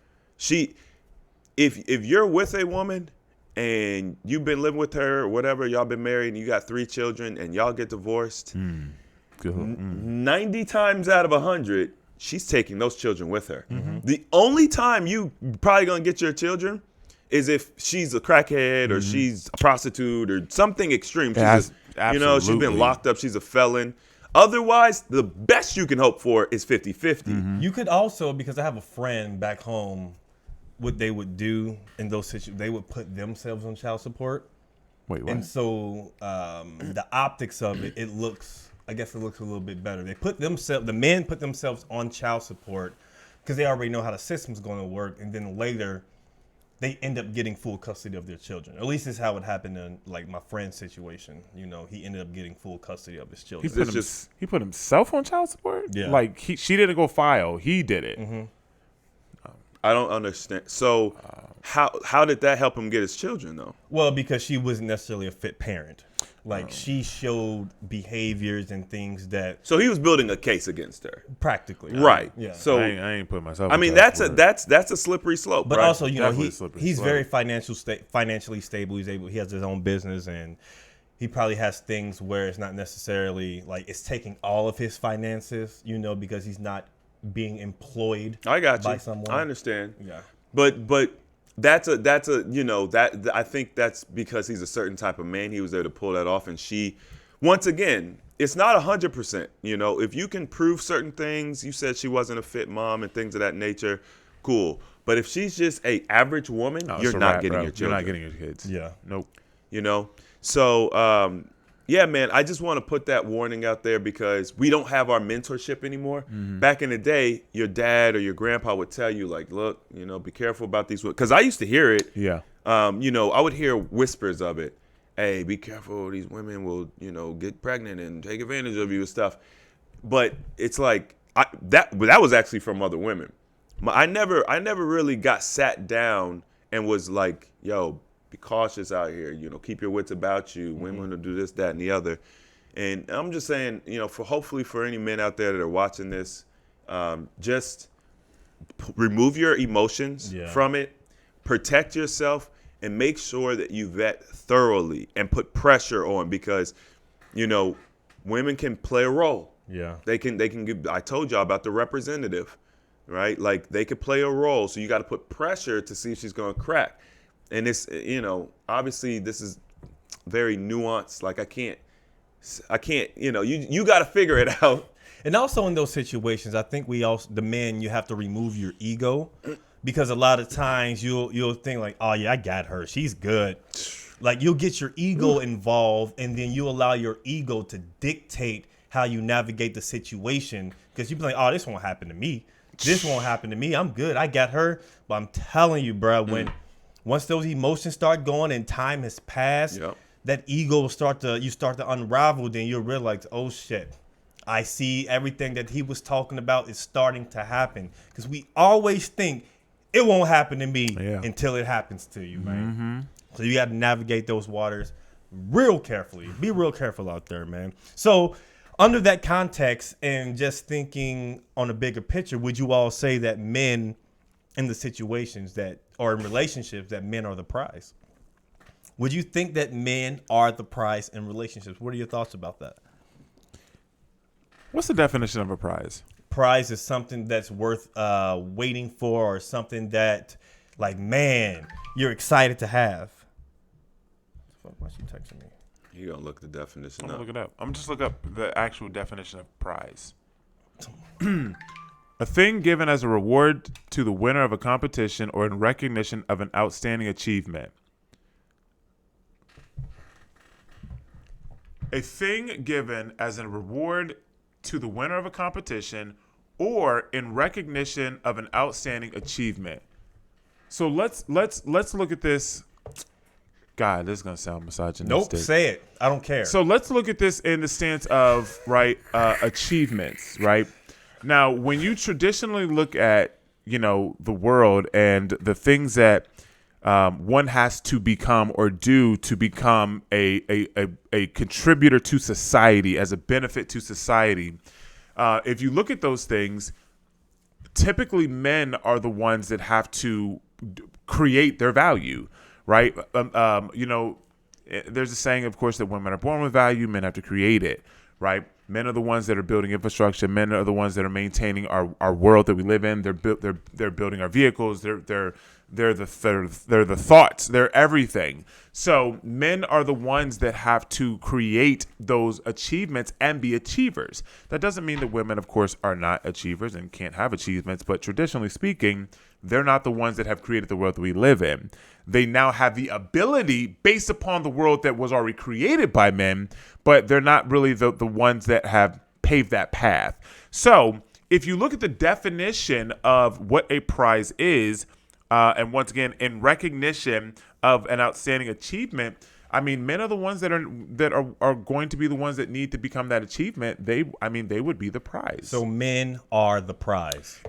If you're with a woman and you've been living with her or whatever, y'all been married and you got 3 children and y'all get divorced, 90 times out of 100, she's taking those children with her. The only time you probably gonna get your children is if she's a crackhead or she's a prostitute or something extreme. She's she's been locked up. She's a felon. Otherwise, the best you can hope for is 50-50. You could also, because I have a friend back home, what they would do in those situations, they would put themselves on child support. Wait, what? And so the optics of it, it looks a little bit better. The men put themselves on child support because they already know how the system's going to work, and then later they end up getting full custody of their children. At least it's how it happened in like my friend's situation. He ended up getting full custody of his children. He put himself on child support? Yeah. Like she didn't go file. He did it. I don't understand. So how did that help him get his children though? Well, because she wasn't necessarily a fit parent. Like she showed behaviors and things that So he was building a case against her. practically. Right. Yeah. So I ain't putting myself. I mean, that's a slippery slope. But right? also, Definitely slippery he's slope. very financially stable. He has his own business, and he probably has things where it's not necessarily like it's taking all of his finances, because he's not being employed I got by you. someone. I understand. Yeah. But that's that I think that's because he's a certain type of man. He was there to pull that off, and she, once again, it's not 100%. If you can prove certain things, you said she wasn't a fit mom and things of that nature, cool. But if she's just a average woman, you're not getting your children. You're not getting your kids. Yeah. Nope. So yeah, man, I just want to put that warning out there because we don't have our mentorship anymore. Back in the day, your dad or your grandpa would tell you, like, look, be careful about these. Because I used to hear it. Yeah. I would hear whispers of it. hey, be careful, these women will, get pregnant and take advantage of you and stuff. But it's like that was actually from other women. I never really got sat down and was like, yo, be cautious out here, keep your wits about you. Women will do this, that, and the other. And I'm just saying, hopefully for any men out there that are watching this, just remove your emotions from it, protect yourself, and make sure that you vet thoroughly and put pressure on, because, women can play a role. Yeah. They can give, I told y'all about the representative, right? Like, they could play a role. So you got to put pressure to see if she's going to crack. And it's, obviously this is very nuanced. Like, I can't, you got to figure it out. And also in those situations, I think the men, you have to remove your ego, because a lot of times you'll think like, oh yeah, I got her, she's good. Like, you'll get your ego involved, and then you allow your ego to dictate how you navigate the situation, because you be like, oh, this won't happen to me. This won't happen to me. I'm good. I got her. But I'm telling you, bro, once those emotions start going and time has passed, that ego will start to unravel. Then you'll realize, oh shit, I see everything that he was talking about is starting to happen. Because we always think it won't happen to me until it happens to you, man. Mm-hmm. So you got to navigate those waters real carefully. Be real careful out there, man. So under that context and just thinking on a bigger picture, would you all say that men in the situations that, or in relationships, that men are the prize? Would you think that men are the prize in relationships? What are your thoughts about that? What's the definition of a prize? Prize is something that's worth waiting for, or something that, like, man, you're excited to have. Why is she texting me? You gonna look the definition I'm up. gonna look it up. I'm just look up the actual definition of prize. A thing given as a reward to the winner of a competition or in recognition of an outstanding achievement. A thing given as a reward to the winner of a competition or in recognition of an outstanding achievement. So let's look at this. God, this is gonna sound misogynistic. Nope, say it. I don't care. So let's look at this in the stance of achievements, right? Now, when you traditionally look at the world and the things that one has to become or do to become a contributor to society, as a benefit to society, if you look at those things, typically men are the ones that have to create their value. Right. There's a saying, of course, that women are born with value. Men have to create it. Right. Men are the ones that are building infrastructure. Men are the ones that are maintaining our world that we live in. They're building our vehicles. They're the thoughts. They're everything. So men are the ones that have to create those achievements and be achievers. That doesn't mean that women, of course, are not achievers and can't have achievements. But traditionally speaking, they're not the ones that have created the world that we live in. They now have the ability based upon the world that was already created by men, but they're not really the ones that have paved that path. So if you look at the definition of what a prize is, and once again, in recognition of an outstanding achievement, I mean, men are the ones that are going to be the ones that need to become that achievement. They would be the prize. So men are the prize.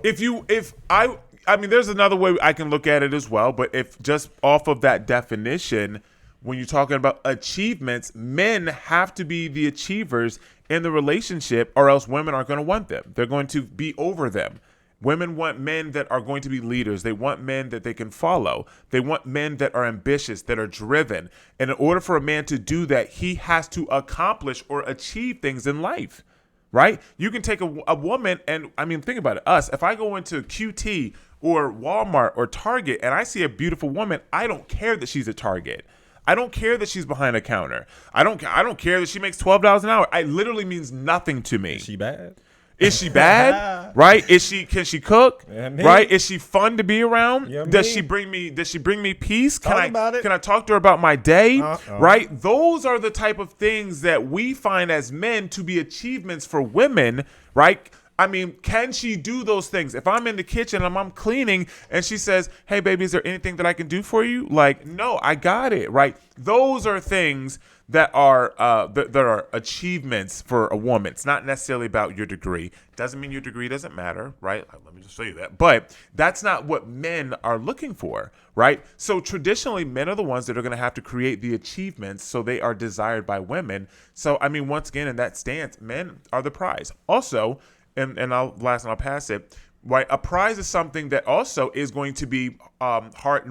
I mean, there's another way I can look at it as well, but if just off of that definition, when you're talking about achievements, men have to be the achievers in the relationship, or else women aren't going to want them. They're going to be over them. Women want men that are going to be leaders. They want men that they can follow. They want men that are ambitious, that are driven. And in order for a man to do that, he has to accomplish or achieve things in life. Right? You can take a woman, and I mean, think about it. Us, if I go into QT or Walmart or Target and I see a beautiful woman, I don't care that she's a Target. I don't care that she's behind a counter. I don't care that she makes $12 an hour. It literally means nothing to me. Is she bad? Is she bad? Right? Can she cook? Yeah, right? Is she fun to be around? Yeah, does she bring me peace? Can I talk to her about my day? Right? Those are the type of things that we find as men to be achievements for women, right? I mean, can she do those things? If I'm in the kitchen and I'm cleaning and she says, hey, baby, is there anything that I can do for you? Like, no, I got it, right? Those are things that are achievements for a woman. It's not necessarily about your degree. Doesn't mean your degree doesn't matter, right? Let me just say that. But that's not what men are looking for, right? So traditionally, men are the ones that are going to have to create the achievements so they are desired by women. So, I mean, once again, in that stance, men are the prize. Also, and I'll pass it. Right, a prize is something that also is going to be hard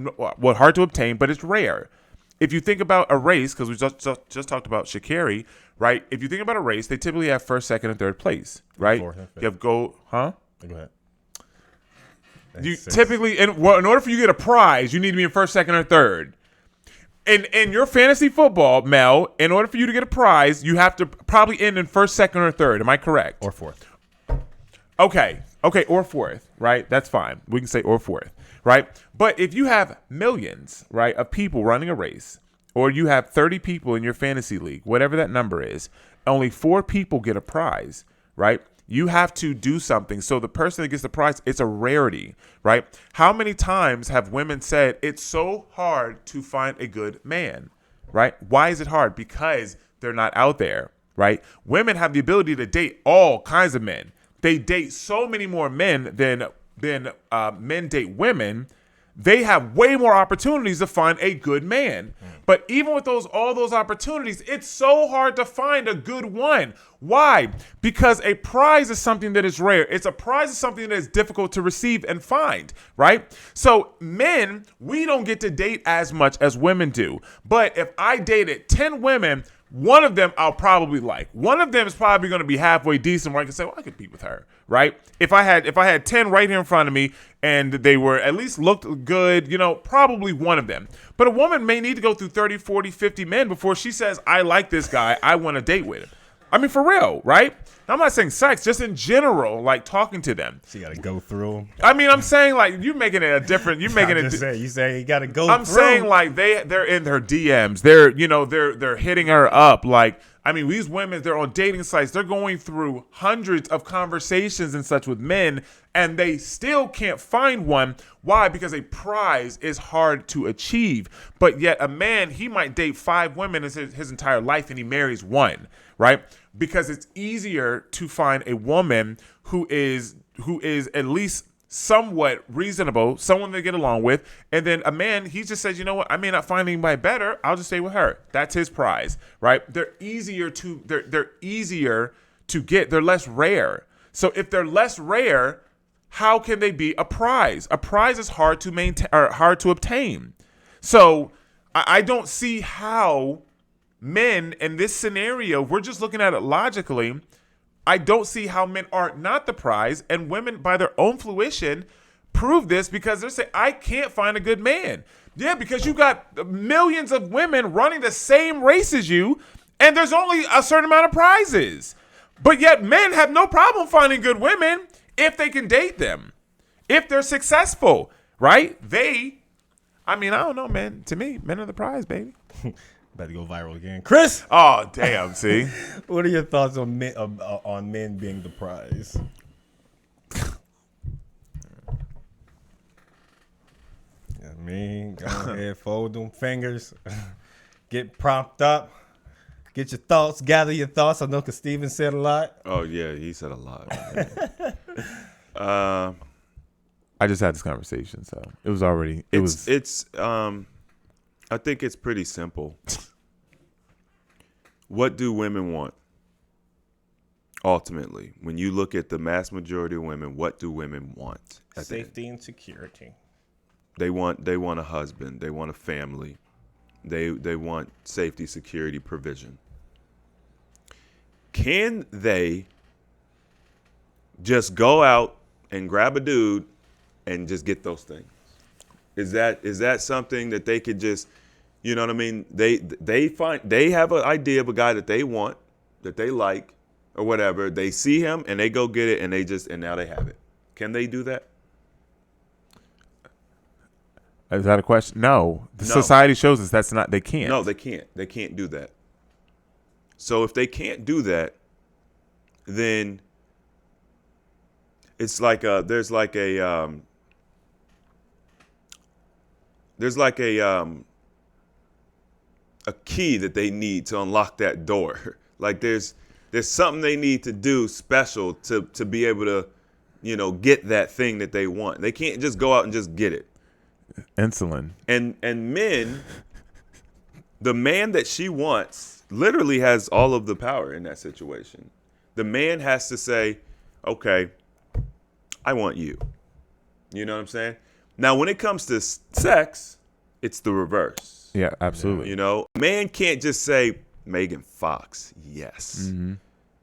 to obtain, but it's rare. If you think about a race, because we just talked about Sha'Carri, right? If you think about a race, they typically have first, second, and third place, right? Fourth and fifth. You have Go ahead. You typically, in order for you to get a prize, you need to be in first, second, or third. In your fantasy football, Mel, in order for you to get a prize, you have to probably end in first, second, or third. Am I correct? Or fourth. Okay, or fourth, right? That's fine. We can say or fourth, right? But if you have millions, right, of people running a race, or you have 30 people in your fantasy league, whatever that number is, only 4 people get a prize, right? You have to do something. So the person that gets the prize, it's a rarity, right? How many times have women said it's so hard to find a good man, right? Why is it hard? Because they're not out there, right? Women have the ability to date all kinds of men. They date so many more men than men date women. They have way more opportunities to find a good man. But even with all those opportunities, it's so hard to find a good one. Why? Because a prize is something that is rare. It's a prize is something that is difficult to receive and find, right? So men, we don't get to date as much as women do. But if I dated 10 women, one of them I'll probably like. One of them is probably going to be halfway decent where I can say, well, I could compete with her, right? If I had 10 right here in front of me and they were at least looked good, probably one of them. But a woman may need to go through 30, 40, 50 men before she says, I like this guy, I want to date with him. I mean, for real, right? I'm not saying sex, just in general, like talking to them. So you got to go through them. I mean, I'm saying like you're making it a different. You're making it. You say you got to go. I'm saying like they're in their DMs. They're hitting her up. Like, I mean, these women, they're on dating sites. They're going through hundreds of conversations and such with men, and they still can't find one. Why? Because a prize is hard to achieve. But yet a man, he might date 5 women his entire life, and he marries one, right? Because it's easier to find a woman who is at least somewhat reasonable, someone to get along with, and then a man, he just says, you know what, I may not find anybody better, I'll just stay with her. That's his prize, right? They're easier to get. They're less rare. So if they're less rare, how can they be a prize? A prize is hard to maintain or hard to obtain. So I don't see how men in this scenario, we're just looking at it logically. I don't see how men are not the prize, and women by their own fruition prove this because they say, I can't find a good man. Yeah, because you got millions of women running the same race as you, and there's only a certain amount of prizes. But yet men have no problem finding good women if they can date them, if they're successful, right? I don't know, man. To me, men are the prize, baby. About to go viral again. Chris! Oh, damn, see? What are your thoughts on men being the prize? Go ahead, fold them fingers. Get propped up. Get your thoughts, gather your thoughts. I know because Steven said a lot. Oh, yeah, he said a lot. I just had this conversation, so it was already, I think it's pretty simple. What do women want? Ultimately, when you look at the mass majority of women, what do women want? Safety and security. They want a husband. They want a family. They want safety, security, provision. Can they just go out and grab a dude and just get those things? Is that something that they could just, you know what I mean? They have an idea of a guy that they want, that they like, or whatever. They see him and they go get it, and now they have it. Can they do that? Is that a question? No. Society shows us they can't. No, they can't. They can't do that. So if they can't do that, then it's like there's like a key that they need to unlock that door. Like there's something they need to do special to be able to, get that thing that they want. They can't just go out and just get it. Insulin. And men, the man that she wants literally has all of the power in that situation. The man has to say, okay, I want you. You know what I'm saying? Now, when it comes to sex, it's the reverse. Yeah, absolutely. Man can't just say, Megan Fox, yes. Mm-hmm.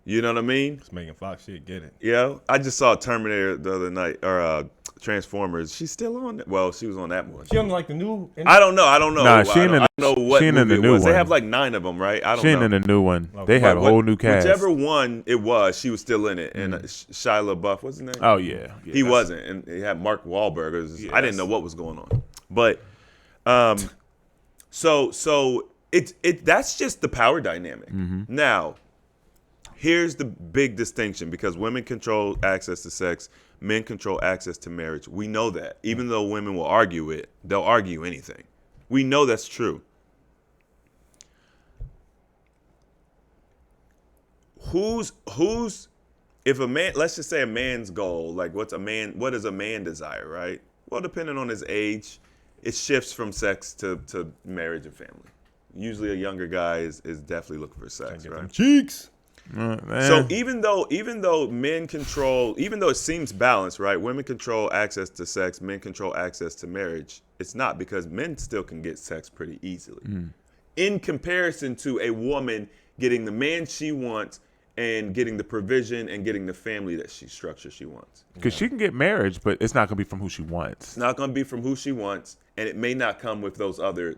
You know what I mean? It's Megan Fox. She'd get it. Yeah. I just saw Terminator the other night, or Transformers. She's still on that. Well, she was on that one. She on like the new. I don't know. Nah, she ain't in the new one. They have like 9 of them, right? I don't she know. ain't in the new one. Okay. They had a whole new cast. Whichever one it was, she was still in it. And Shia LaBeouf, what's his name? Oh yeah, He wasn't, and he had Mark Wahlberg. I didn't know what was going on, but so it that's just the power dynamic. Mm-hmm. Now, here's the big distinction, because women control access to sex, men control access to marriage. We know that. Even though women will argue it, they'll argue anything. We know that's true. Who's if a man, let's just say a man's goal, like what does a man desire, right? Well, depending on his age, it shifts from sex to marriage and family. Usually a younger guy is definitely looking for sex, right? Cheeks. So even though men control, even though it seems balanced, right? Women control access to sex, men control access to marriage. It's not, because men still can get sex pretty easily. In comparison to a woman getting the man she wants and getting the provision and getting the family that she wants. Because she can get marriage, but it's not gonna be from who she wants. It's not going to be from who she wants, and it may not come with those other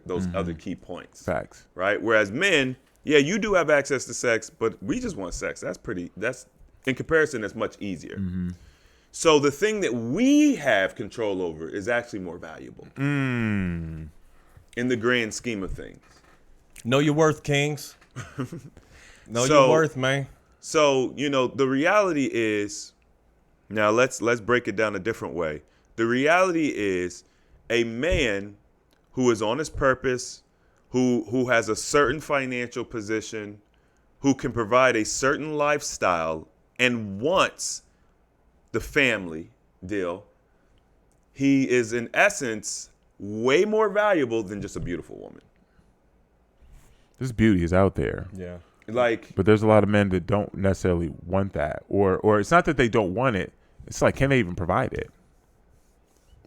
key points. Facts. Right? Whereas men, yeah, you do have access to sex, but we just want sex. That's in comparison, that's much easier. So the thing that we have control over is actually more valuable in the grand scheme of things. Know your worth, kings. Know your worth, man. So, the reality is, now let's break it down a different way. The reality is, a man who is on his purpose, who has a certain financial position, who can provide a certain lifestyle and wants the family deal, he is in essence way more valuable than just a beautiful woman. This beauty is out there. Yeah. But there's a lot of men that don't necessarily want that, or it's not that they don't want it. It's like, can they even provide it?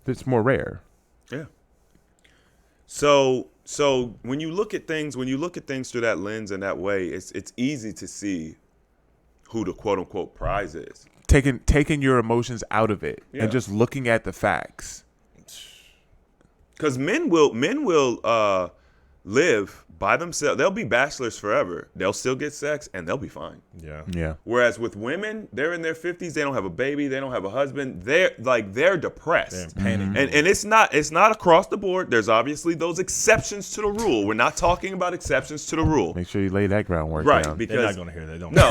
It's more rare. Yeah. So when you look at things through that lens and that way, it's easy to see who the quote unquote prize is. Taking your emotions out of it and just looking at the facts. Because men will live by themselves. They'll be bachelors forever. They'll still get sex and they'll be fine. Yeah. Whereas with women, they're in their 50s. They don't have a baby. They don't have a husband. They're depressed. They're in panic. And it's not across the board. There's obviously those exceptions to the rule. We're not talking about exceptions to the rule. Make sure you lay that groundwork Right, down. because They're not going to hear that. Don't no,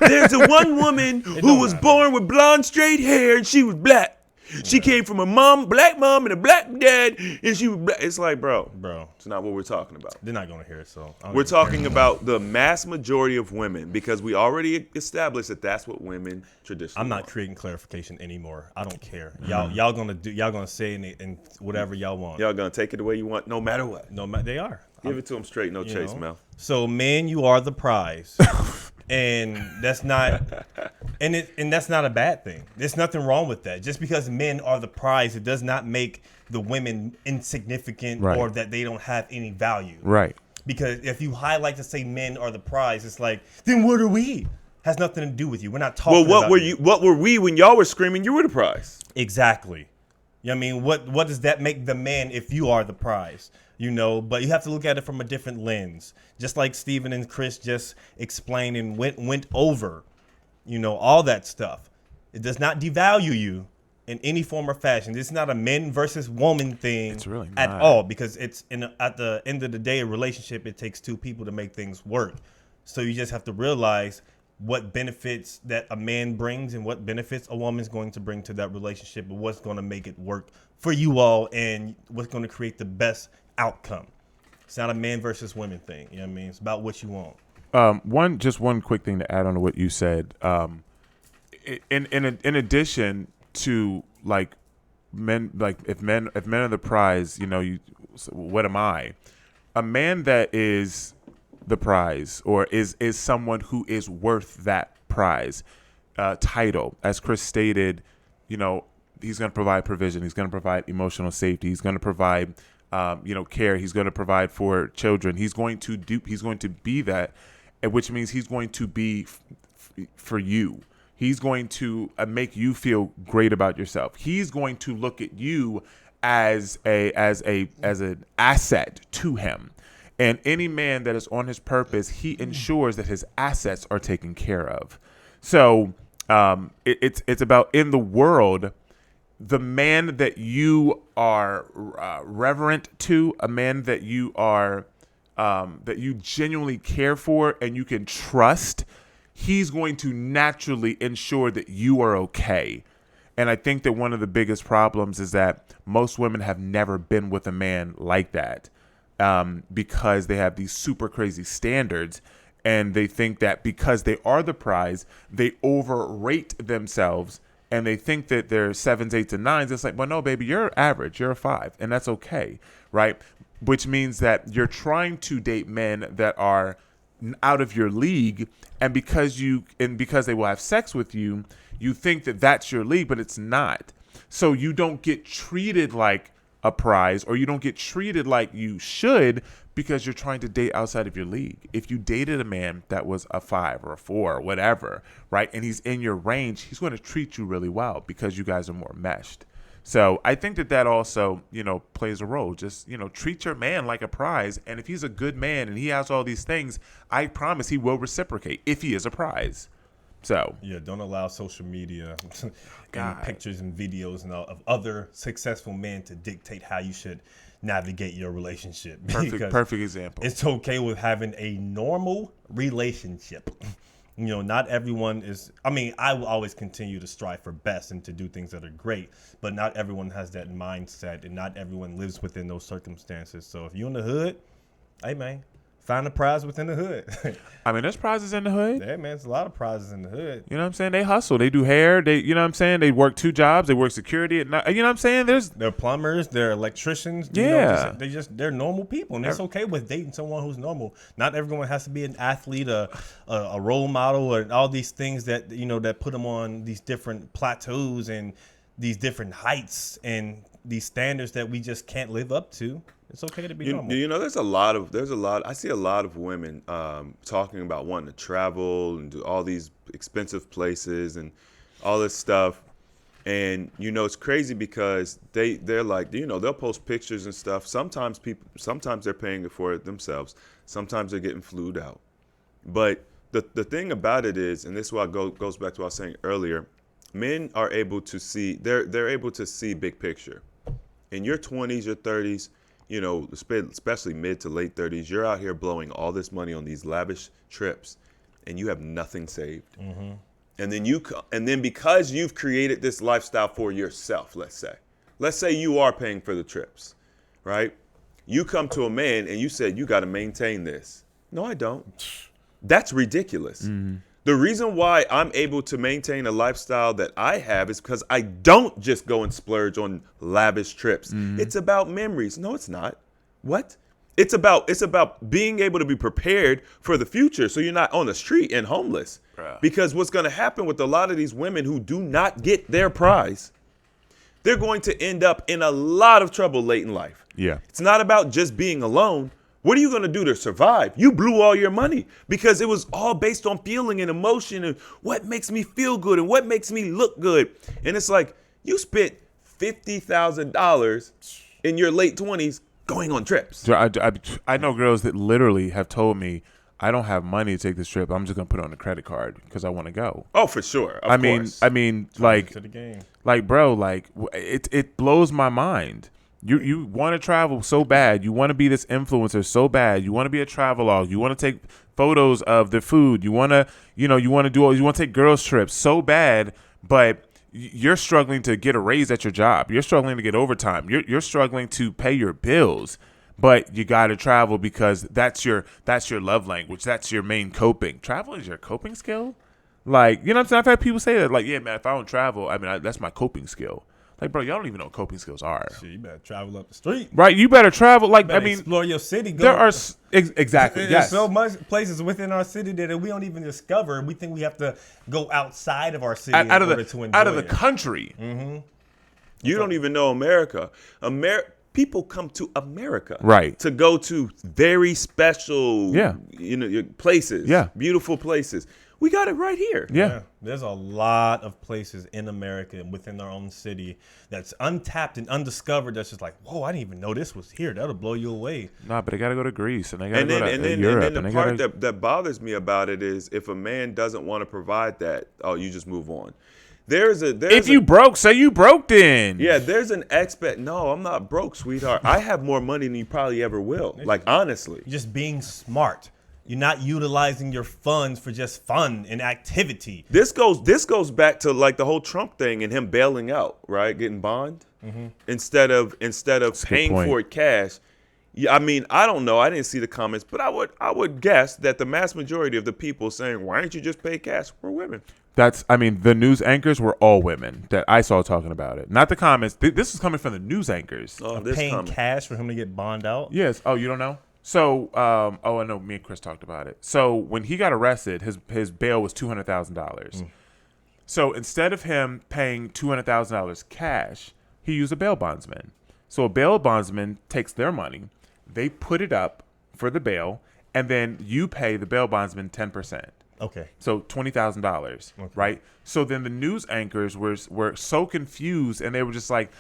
there's a one woman who was born with blonde straight hair and she was black. She came from a black mom and a black dad, and she was black. It's like, bro, it's not what we're talking about. They're not going to hear it, so. We're talking about the mass majority of women, because we already established that that's what women traditionally I'm not want. creating clarification anymore. I don't care. Y'all gonna say it and whatever y'all want. Y'all gonna take it the way you want, no matter what. No matter they are. Give it to them straight, no chase, Mel. So, man, you are the prize. And that's not and that's not a bad thing. There's nothing wrong with that. Just because men are the prize, it does not make the women insignificant or that they don't have any value. Right. Because if you highlight to say men are the prize, it's like, then what are we? Has nothing to do with you. We're not talking about what were we when y'all were screaming you were the prize? Exactly. You know what I mean? What does that make the man if you are the prize? But you have to look at it from a different lens. Just like Steven and Chris just explained and went over, all that stuff. It does not devalue you in any form or fashion. This is not a men versus woman thing. It's really at not. all, because it's at the end of the day, a relationship, it takes two people to make things work. So you just have to realize what benefits that a man brings and what benefits a woman's going to bring to that relationship, and what's going to make it work for you all and what's going to create the best outcome. It's not a man versus women thing. You know what I mean? It's about what you want. One quick thing to add on to what you said. In addition to like men, like if men are the prize, so what am I? A man that is the prize, or is someone who is worth that prize title. As Chris stated, he's going to provide provision. He's going to provide emotional safety. He's going to provide care. He's going to provide for children. He's going to be that, which means he's going to be for you. He's going to make you feel great about yourself. He's going to look at you as an asset to him. And any man that is on his purpose, he ensures that his assets are taken care of. So it's about, in the world, the man that you are reverent to, a man that you are that you genuinely care for and you can trust. He's going to naturally ensure that you are okay. And I think that one of the biggest problems is that most women have never been with a man like that, because they have these super crazy standards, and they think that because they are the prize, they overrate themselves, and they think that they're 7s, 8s, and 9s. It's like, well, no, baby, you're average. You're a 5, and that's okay, right? Which means that you're trying to date men that are out of your league, and because they will have sex with you, you think that that's your league, but it's not. So you don't get treated like a prize, or you don't get treated like you should, because you're trying to date outside of your league. If you dated a man that was a 5 or a 4 or whatever, right, and he's in your range, he's going to treat you really well because you guys are more meshed. So I think that also, plays a role. Just, treat your man like a prize. And if he's a good man and he has all these things, I promise he will reciprocate if he is a prize. So yeah, don't allow social media and pictures and videos and all of other successful men to dictate how you should navigate your relationship. Perfect example. It's okay with having a normal relationship. Not everyone is. I mean, I will always continue to strive for best and to do things that are great, but not everyone has that mindset, and not everyone lives within those circumstances. So if you're in the hood, hey man, find a prize within the hood. I mean, there's prizes in the hood. Yeah, man, there's a lot of prizes in the hood. You know what I'm saying? They hustle. They do hair. They work 2 jobs. They work security at night. You know what I'm saying? They're plumbers. They're electricians. Yeah. They're normal people, and it's okay with dating someone who's normal. Not everyone has to be an athlete, a role model, or all these things that that put them on these different plateaus and these different heights and these standards that we just can't live up to. It's okay to be normal. There's a lot. I see a lot of women talking about wanting to travel and do all these expensive places and all this stuff. And it's crazy because they're like, they'll post pictures and stuff. Sometimes they're paying for it themselves. Sometimes they're getting flued out. But the thing about it is, and this is why goes back to what I was saying earlier, men are able to see. They're able to see big picture. In your 20s, your 30s. Especially mid to late 30s, you're out here blowing all this money on these lavish trips, and you have nothing saved. Mm-hmm. And then because you've created this lifestyle for yourself, let's say you are paying for the trips, right? You come to a man and you said, you got to maintain this. No, I don't. That's ridiculous. Mm-hmm. The reason why I'm able to maintain a lifestyle that I have is because I don't just go and splurge on lavish trips. Mm-hmm. It's about memories. No, it's not. What? It's about being able to be prepared for the future so you're not on the street and homeless. Bruh. Because what's going to happen with a lot of these women who do not get their prize, they're going to end up in a lot of trouble late in life. Yeah. It's not about just being alone. What are you going to do to survive? You blew all your money because it was all based on feeling and emotion and what makes me feel good and what makes me look good. And it's like you spent $50,000 in your late 20s going on trips. I know girls that literally have told me, I don't have money to take this trip. I'm just going to put it on a credit card because I want to go. Oh, for sure. I mean, like, bro, like it blows my mind You want to travel so bad. You want to be this influencer so bad. You want to be a travelogue. You want to take photos of the food. You want to, you want to take girls trips so bad, but you're struggling to get a raise at your job. You're struggling to get overtime. You're struggling to pay your bills, but you got to travel because that's your love language. That's your main coping. Travel is your coping skill. Like, you know what I'm saying? I've had people say that, like, yeah, man, if I don't travel, I mean, that's my coping skill. Like, bro, y'all don't even know what coping skills are. Shit, you better travel up the street. Right, you better travel. Like, Better I mean, explore your city. there are exactly. There's so much places within our city that we don't even discover. We think we have to go outside of our city out of the country. Mm-hmm. You don't even know America. People come to America, right, to go to very special, places, beautiful places. We got it right here. Yeah. There's a lot of places in America and within our own city that's untapped and undiscovered. That's just like, whoa, I didn't even know this was here. That'll blow you away. Nah, but they got to go to Greece and they got to go to Europe. And then the part that bothers me about it is if a man doesn't want to provide that, you just move on. If you broke, say you broke then. Yeah, there's an No, I'm not broke, sweetheart. I have more money than you probably ever will. Like, honestly. Just being smart. You're not utilizing your funds for just fun and activity. This goes back to like the whole Trump thing and him bailing out, right? Getting bond instead of paying for it cash. Yeah, I mean, I don't know. I didn't see the comments, but I would guess that the mass majority of the people saying, "Why don't you just pay cash?" were women. The news anchors were all women that I saw talking about it. Not the comments. This is coming from the news anchors. Paying cash for him to get bond out? Yes. Oh, you don't know? So, I know me and Chris talked about it. So when he got arrested, his bail was $200,000. So instead of him paying $200,000 cash, he used a bail bondsman. So a bail bondsman takes their money, they put it up for the bail, and then you pay the bail bondsman 10%. Okay. So $20,000, right? So then the news anchors were so confused, and they were just like,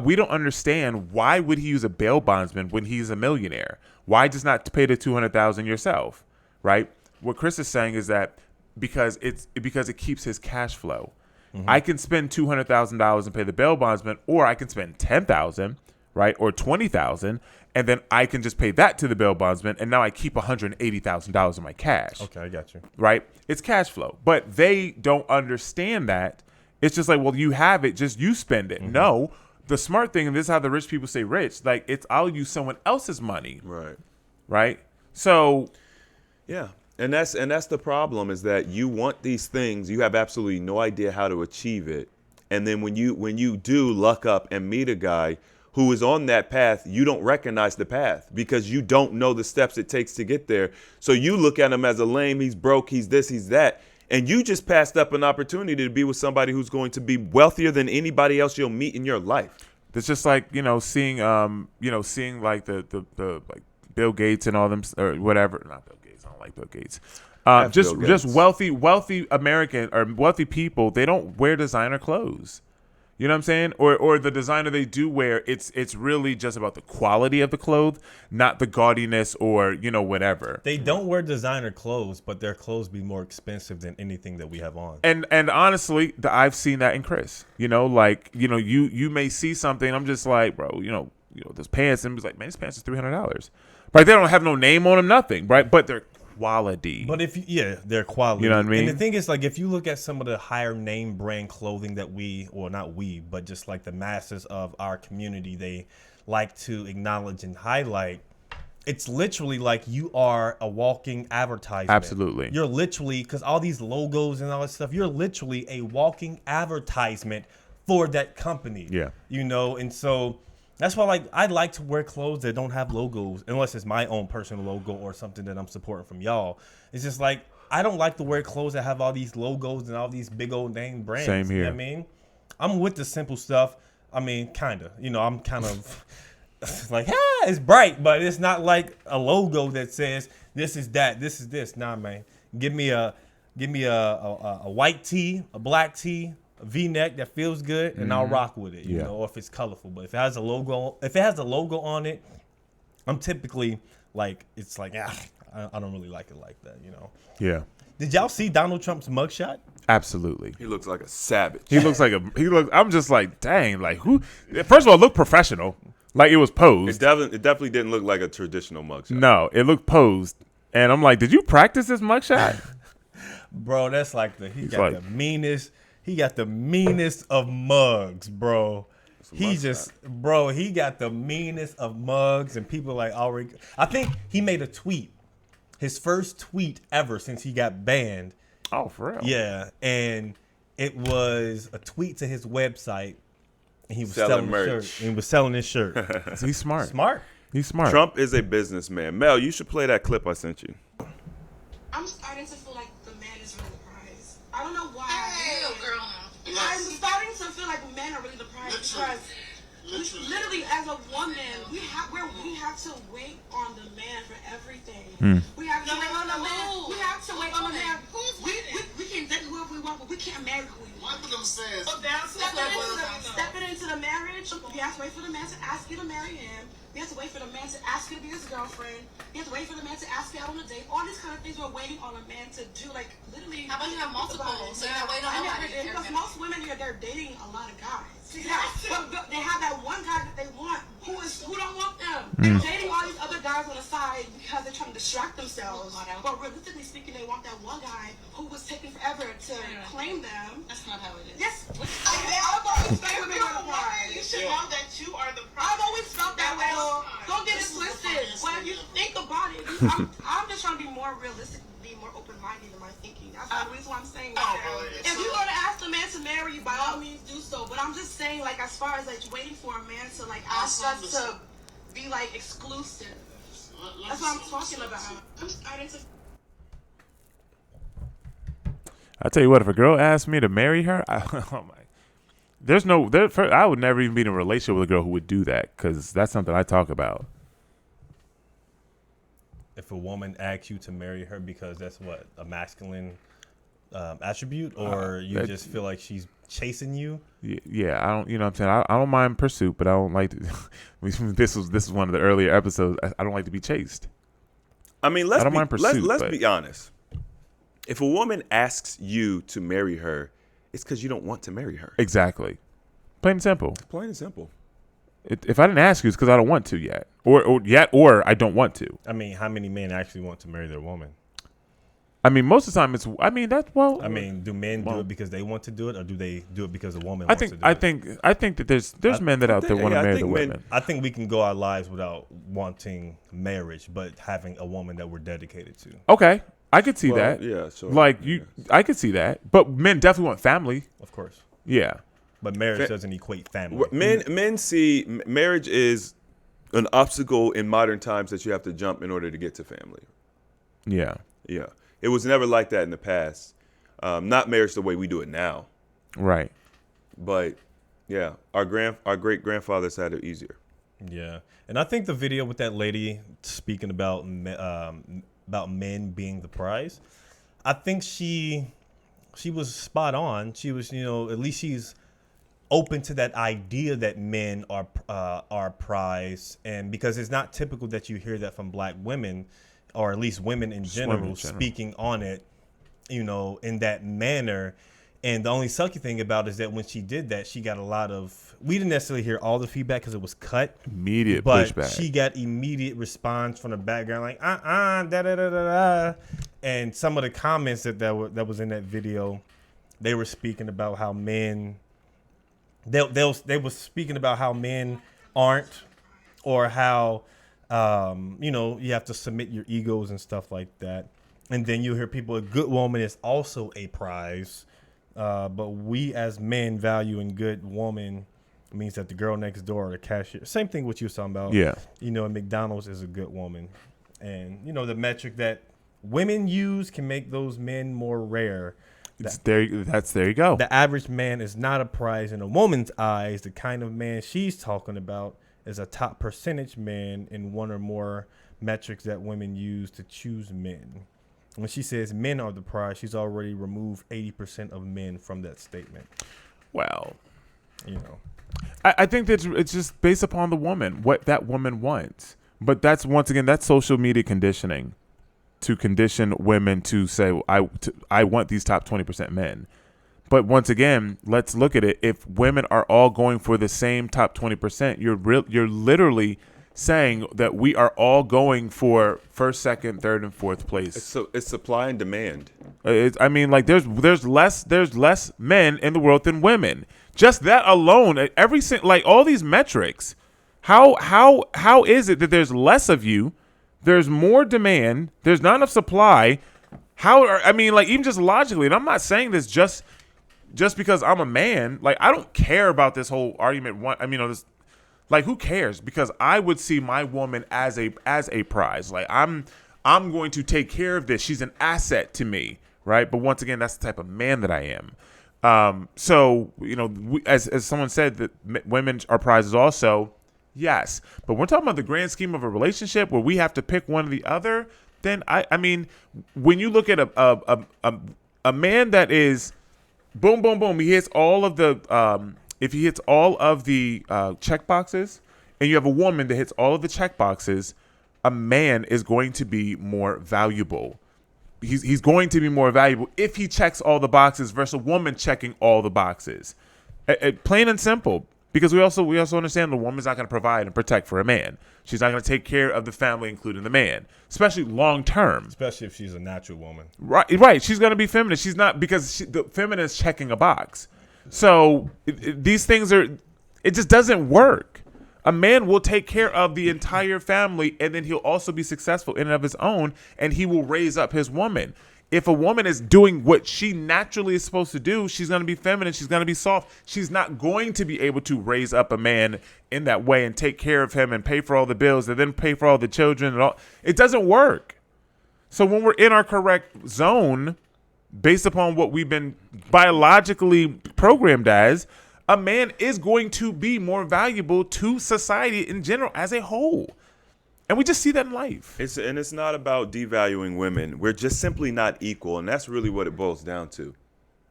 we don't understand. Why would he use a bail bondsman when he's a millionaire? Why just not pay the $200,000 yourself, right? What Chris is saying is that because it keeps his cash flow. I can spend $200,000 and pay the bail bondsman, or I can spend $10,000, right, or $20,000, and then I can just pay that to the bail bondsman, and now I keep $180,000 in my cash. Okay, I got you. Right? It's cash flow. But they don't understand that. It's just like, well, you have it, just you spend it. No. The smart thing, and this is how the rich people stay rich, like I'll use someone else's money. Right. Right? So yeah. And that's the problem, is that you want these things, you have absolutely no idea how to achieve it. And then when you do luck up and meet a guy who is on that path, you don't recognize the path because you don't know the steps it takes to get there. So you look at him as a lame, he's broke, he's this, he's that. And you just passed up an opportunity to be with somebody who's going to be wealthier than anybody else you'll meet in your life. It's just like, seeing like the like Bill Gates and all them, or whatever. Not Bill Gates. I don't like Bill Gates. Just wealthy American or wealthy people. They don't wear designer clothes. You know what I'm saying? Or the designer they do wear, it's really just about the quality of the clothes, not the gaudiness or, whatever. They don't wear designer clothes, but their clothes be more expensive than anything that we have on. And honestly, I've seen that in Chris. You may see something, I'm just like, bro, those pants, and he's like, man, these pants is $300. Right? They don't have no name on them, nothing, right? But they're quality. But they're quality. You know what I mean? And the thing is, like, if you look at some of the higher name brand clothing that but just like the masses of our community, they like to acknowledge and highlight, it's literally like you are a walking advertisement. Absolutely. You're literally, because all these logos and all that stuff, you're literally a walking advertisement for that company. Yeah. And so that's why, I like to wear clothes that don't have logos, unless it's my own personal logo or something that I'm supporting from y'all. It's just like, I don't like to wear clothes that have all these logos and all these big old name brands. Same here. You know what I mean? I'm with the simple stuff. I mean, kind of. I'm kind of like, it's bright, but it's not like a logo that says this is that, this is this. Nah, man. Give me a white tee, a black tee, a V-neck that feels good, and I'll rock with it. Or if it's colorful. But if it has a logo on it, I'm typically like, it's like, I don't really like it like that. Yeah. Did y'all see Donald Trump's mugshot? Absolutely. He looks like a savage. I'm just like, dang, like who? First of all, look professional. Like it was posed. It definitely didn't look like a traditional mugshot. No, it looked posed. And I'm like, did you practice this mugshot? Bro, that's like he got like- the meanest. He got the meanest of mugs, bro. He got the meanest of mugs, and people like already. I think he made a tweet, his first tweet ever since he got banned. Oh, for real? Yeah, and it was a tweet to his website. And he was Selling selling merch. his shirt. And he was selling his shirt. He's smart. Smart. He's smart. Trump is a businessman. Mel, you should play that clip I sent you. I'm starting to feel like the man is really the prize. I don't know why. Hey, girl. I'm starting to feel like men are really the prize because literally as a woman, we have to wait on the man for everything. We have to wait on the man. We have to wait on the man. We can date whoever we want, but we can't marry who we want. One of them says, Stepping into the marriage, you have to wait for the man to ask you to marry him. You have to wait for the man to ask you to be his girlfriend. You have to wait for the man to ask you out on a date. All these kind of things we're waiting on a man to do, like literally. how about you have multiple? So you're not waiting on nobody. Because most women here, they're dating a lot of guys. Yeah, but they have that one guy that they want who don't want them. They're dating all these other guys on the side because they're trying to distract themselves. But realistically speaking, they want that one guy who was taking forever to claim them. That's not how it is. Yes. I've always felt women were the prize. You should know that you are the I've always felt that way. Don't get it twisted. When you think about it, I'm just trying to be more realistic, be more open-minded in my thinking. That's the reason why I'm saying that. If you're going to ask the man to marry you, by all means do so. But I'm just saying, like, as far as like waiting for a man to like ask us to be like exclusive. That's what I'm talking about. I'm starting to. I tell you what, if a girl asked me to marry her, oh my, I would never even be in a relationship with a girl who would do that because that's something I talk about. If a woman asks you to marry her because that's what a masculine attribute, or you just feel like she's chasing you. Yeah, I don't. You know what I'm saying? I don't mind pursuit, but I don't like to. This is one of the earlier episodes. I don't like to be chased. I mean, I don't mind pursuit, let's but- be honest. If a woman asks you to marry her, it's because you don't want to marry her. Exactly. Plain and simple. Plain and simple. If I didn't ask you, it's because I don't want to yet, or I don't want to. I mean, how many men actually want to marry their woman? I mean, most of the time it's. I mean, that's well. I mean, do men do it because they want to do it, or do they do it because the woman I wants think. to do it? I think that there's men that out there want to marry the women. I think we can go our lives without wanting marriage, but having a woman that we're dedicated to. Okay, I could see that. Yeah, sure. Like you, I could see that. But men definitely want family. Of course. Yeah. But marriage doesn't equate family. Men see marriage is an obstacle in modern times that you have to jump in order to get to family. Yeah. Yeah. It was never like that in the past. Not marriage the way we do it now. Right. But yeah, our great grandfathers had it easier. Yeah. And I think the video with that lady speaking about men being the prize, I think she was spot on. She was, at least she's open to that idea that men are prize, and because it's not typical that you hear that from black women, or at least women in general, speaking on it, in that manner. And the only sucky thing about it is that when she did that, she got a lot of. We didn't necessarily hear all the feedback because it was cut. Immediate but pushback. She got immediate response from the background, like da da da da da. And some of the comments that was in that video, they were speaking about how men. They were speaking about how men aren't, or how you have to submit your egos and stuff like that. And then you hear people, a good woman is also a prize. But we as men value a good woman means that the girl next door or the cashier, same thing what you were talking about. Yeah. McDonald's is a good woman. And, the metric that women use can make those men more rare. There you go. The average man is not a prize in a woman's eyes. The kind of man she's talking about is a top percentage man in one or more metrics that women use to choose men. When she says men are the prize, she's already removed 80% of men from that statement. Well, I think that it's just based upon the woman, what that woman wants. But that's, once again, that's social media conditioning to condition women to say, I want these top 20% men. But once again, let's look at it. If women are all going for the same top 20%, you're literally saying that we are all going for first, second, third, and fourth place. So it's supply and demand. I mean, like there's less men in the world than women. Just that alone, like all these metrics. How is it that there's less of you? There's more demand. There's not enough supply. Like even just logically, and I'm not saying this just because I'm a man. Like I don't care about this whole argument. Like who cares? Because I would see my woman as a prize. Like I'm going to take care of this. She's an asset to me, right? But once again, that's the type of man that I am. So as someone said, that women are prizes also. Yes, but we're talking about the grand scheme of a relationship where we have to pick one or the other. Then I mean, when you look at a man that is boom, boom, boom, he hits all of the if he hits all of the check boxes, and you have a woman that hits all of the check boxes, a man is going to be more valuable. He's going to be more valuable if he checks all the boxes versus a woman checking all the boxes. Plain and simple. Because we also understand the woman's not going to provide and protect for a man. She's not going to take care of the family, including the man, especially long term. Especially if she's a natural woman. Right. She's going to be feminine. She's not, because the feminine is checking a box. So these things it just doesn't work. A man will take care of the entire family, and then he'll also be successful in and of his own, and he will raise up his woman. If a woman is doing what she naturally is supposed to do, she's going to be feminine. She's going to be soft. She's not going to be able to raise up a man in that way and take care of him and pay for all the bills and then pay for all the children and all. It doesn't work. So when we're in our correct zone, based upon what we've been biologically programmed as, a man is going to be more valuable to society in general as a whole. And we just see that in life. It's not about devaluing women. We're just simply not equal, and that's really what it boils down to.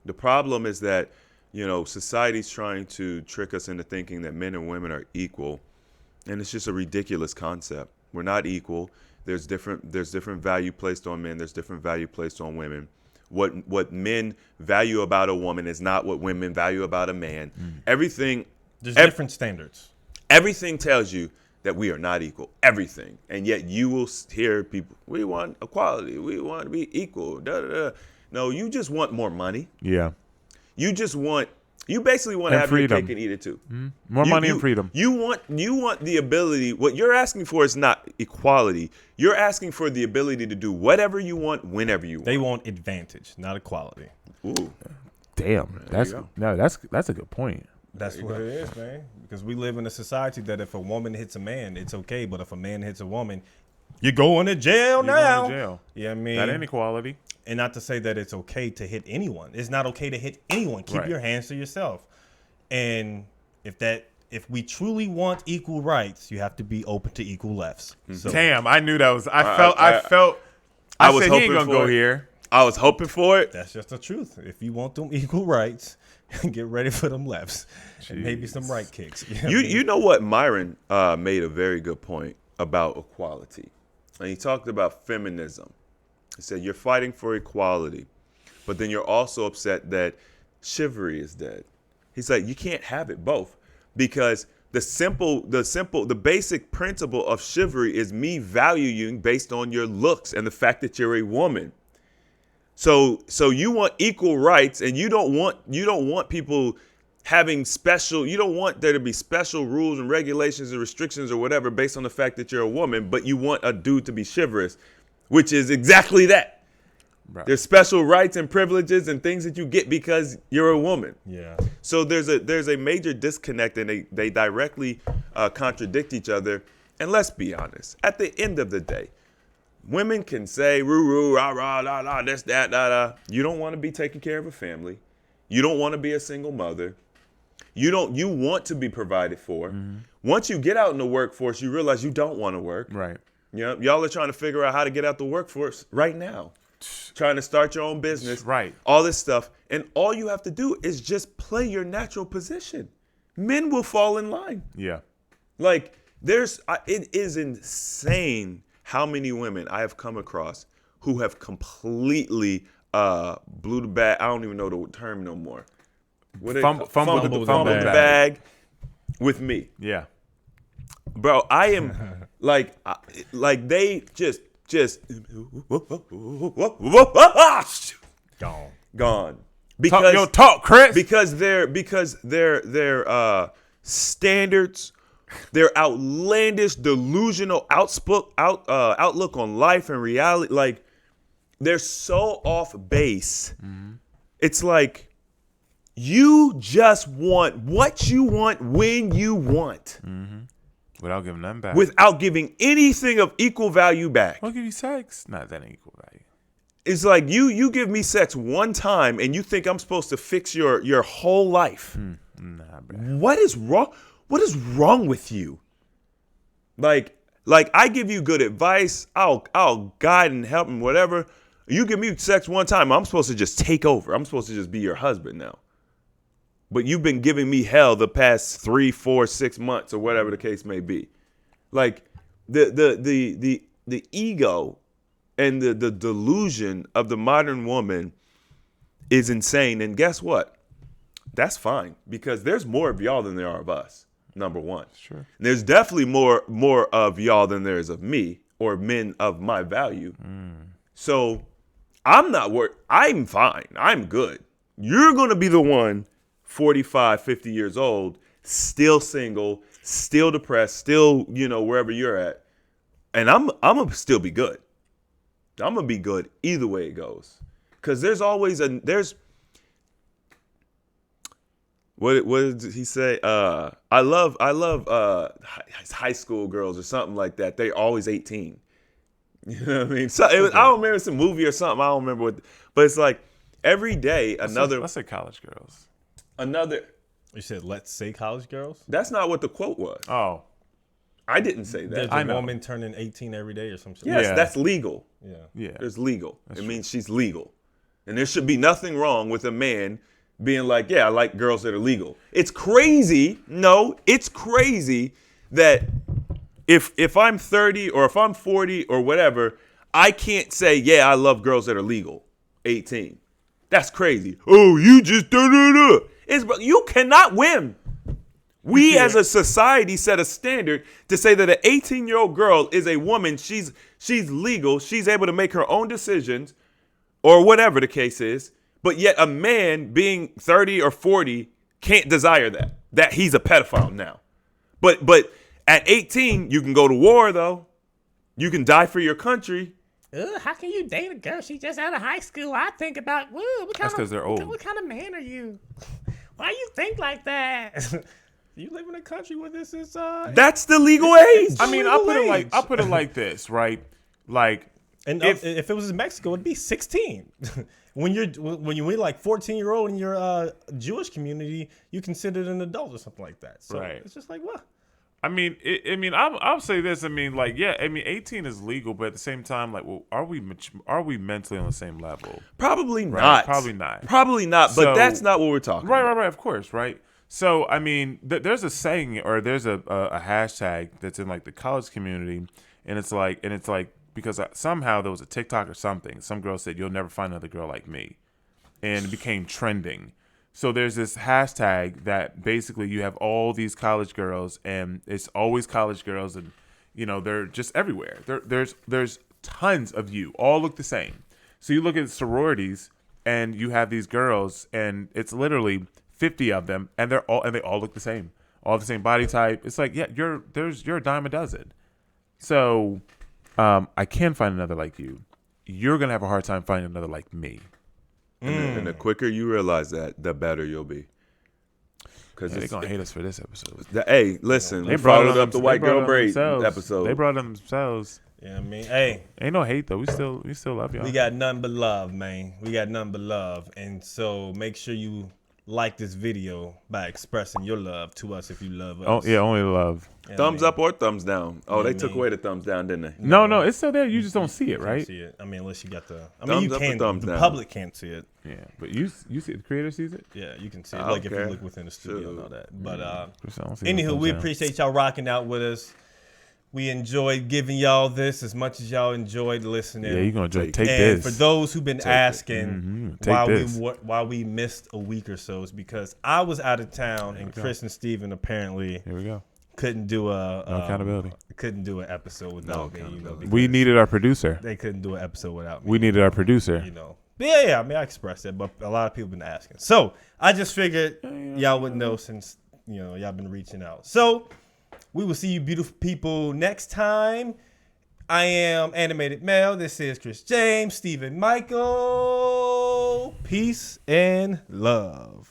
The problem is that, society's trying to trick us into thinking that men and women are equal, and it's just a ridiculous concept. We're not equal. There's different value placed on men. There's different value placed on women. What men value about a woman is not what women value about a man. There's different standards. Everything tells you that we are not equal, everything. And yet you will hear people, we want equality, we want to be equal, No, you just want more money. Yeah. You basically want to have freedom. your cake and eat it too. Mm-hmm. More money and freedom. You want the ability, what you're asking for is not equality. You're asking for the ability to do whatever you want, whenever you want. They want advantage, not equality. Ooh. Damn. That's a good point. That's what it is, man. Because we live in a society that if a woman hits a man, it's okay. But if a man hits a woman, you're going to jail now. Going to jail. Yeah, I mean, that inequality. And not to say that it's okay to hit anyone. It's not okay to hit anyone. Keep your hands to yourself. And if we truly want equal rights, you have to be open to equal lefts. So, Damn, I knew that was. I felt. I was said he ain't gonna go here. I was hoping for it. That's just the truth. If you want them equal rights, get ready for them lefts and maybe some right kicks. You know what? Myron made a very good point about equality. And he talked about feminism. He said, you're fighting for equality, but then you're also upset that chivalry is dead. He's like, you can't have it both, because the basic principle of chivalry is me valuing you based on your looks and the fact that you're a woman. So you want equal rights, and you don't want people having special, you don't want there to be special rules and regulations and restrictions or whatever based on the fact that you're a woman, but you want a dude to be chivalrous, which is exactly that. Right. There's special rights and privileges and things that you get because you're a woman. Yeah. So there's a major disconnect, and they directly contradict each other. And let's be honest, at the end of the day, women can say, roo, rah, rah, la, la, this, that, da, da. You don't want to be taking care of a family. You don't want to be a single mother. You want to be provided for. Mm-hmm. Once you get out in the workforce, you realize you don't want to work. Right. Y'all are trying to figure out how to get out the workforce right now. Trying to start your own business. Right. All this stuff. And all you have to do is just play your natural position. Men will fall in line. Yeah. Like, it is insane how many women I have come across who have completely blew the bag. I don't even know the term no more. What Fumble the bag with me. Yeah. Bro, I am like they just gone. Because talk, Chris. Because their standards, their outlandish, delusional outlook on life and reality, like they're so off base. Mm-hmm. It's like you just want what you want when you want. Mm-hmm. Without giving them back. Without giving anything of equal value back. I'll give you sex. Not that ain't equal value. It's like you give me sex one time and you think I'm supposed to fix your whole life. Nah, bro. What is wrong? What is wrong with you? Like I give you good advice. I'll guide and help and whatever. You give me sex one time, I'm supposed to just take over. I'm supposed to just be your husband now. But you've been giving me hell the past 3, 4, 6 months or whatever the case may be. Like the ego and the delusion of the modern woman is insane. And guess what? That's fine because there's more of y'all than there are of us. Number one. Sure. And there's definitely more of y'all than there is of me or men of my value. So I'm not worried. I'm fine. I'm good. You're going to be the one 45, 50 years old, still single, still depressed, still, wherever you're at. And I'm going to still be good. I'm going to be good either way it goes. Because there's always what did he say? I love high school girls or something like that. They're always 18. You know what I mean? So I don't remember, it's a movie or something. I don't remember but it's like every day another. Let's say college girls. Another. You said, let's say college girls? That's not what the quote was. Oh. I didn't say that. There's a woman turning 18 every day or something. Yes, Yeah. that's legal. Yeah. It's legal. It means she's legal. And there should be nothing wrong with a man being like, yeah, I like girls that are legal. It's crazy. No, it's crazy that if I'm 30 or if I'm 40 or whatever, I can't say, yeah, I love girls that are legal. 18. That's crazy. Oh, you just da-da-da. You cannot win. We as a society set a standard to say that an 18-year-old girl is a woman. She's legal. She's able to make her own decisions or whatever the case is. But yet a man being 30 or 40 can't desire that he's a pedophile now. But at 18, you can go to war, though. You can die for your country. How can you date a girl? She just out of high school. I think about, That's because they're old. What kind of man are you? Why you think like that? You live in a country where this is That's the legal age. I mean, I'll put it like this, right? Like, and if it was in Mexico, it'd be 16. when you're like 14-year-old in your Jewish community, you considered an adult or something like that. So right. It's just like, what? I mean, I'll say this. I mean, like, yeah. I mean, 18 is legal, but at the same time, like, well, are we mentally on the same level? Probably Right? not. Probably not. Probably not. But So- that's not what we're talking about. Right. Of course, right. So, I mean, there's a saying or there's a hashtag that's in like the college community, and it's like because somehow there was a TikTok or something. Some girl said, "You'll never find another girl like me," and it became trending. So there's this hashtag that basically you have all these college girls, and it's always college girls, and they're just everywhere. There's tons of you, all look the same. So you look at sororities, and you have these girls, and it's literally 50 of them, and they all look the same, all the same body type. It's like, yeah, you're a dime a dozen. So I can find another like you. You're gonna have a hard time finding another like me. And the quicker you realize that, the better you'll be. Because they're gonna hate us for this episode. Hey, listen, They we brought followed it up the white girl braid themselves. episode. They brought it on themselves. Yeah, I mean, hey, Ain't no hate though. We still love y'all. we got nothing but love, man. We got nothing but love. And so make sure you like this video by expressing your love to us if you love us. Oh yeah, only love. Yeah, Thumbs man. up or thumbs down. Oh, Yeah, they took man. away the thumbs down, didn't they? No, it's still there. You just don't see it, Can't right? see it. I mean, unless you got the. I Thumbs mean, you up or can. thumbs The down? public can't see it. Yeah, but you see the creator sees it. Yeah, you can see it. I Like if don't you care. look within the studio and all that. But Chris, I don't see no anywho, thumbs we down. appreciate y'all rocking out with us. We enjoyed giving y'all this as much as y'all enjoyed listening. Yeah, you're gonna take and this. for those who've been asking Take why we missed a week or so, is because I was out of town and Chris and Steven apparently Here we go. couldn't do accountability. couldn't do an episode without me. We needed our producer. They couldn't do an episode without me. We needed our producer. But yeah. I mean, I expressed it, but a lot of people been asking. So I just figured y'all would know since y'all been reaching out. So we will see you beautiful people next time. I am Animated Mel. This is Chris James, Stephen Michael. Peace and love.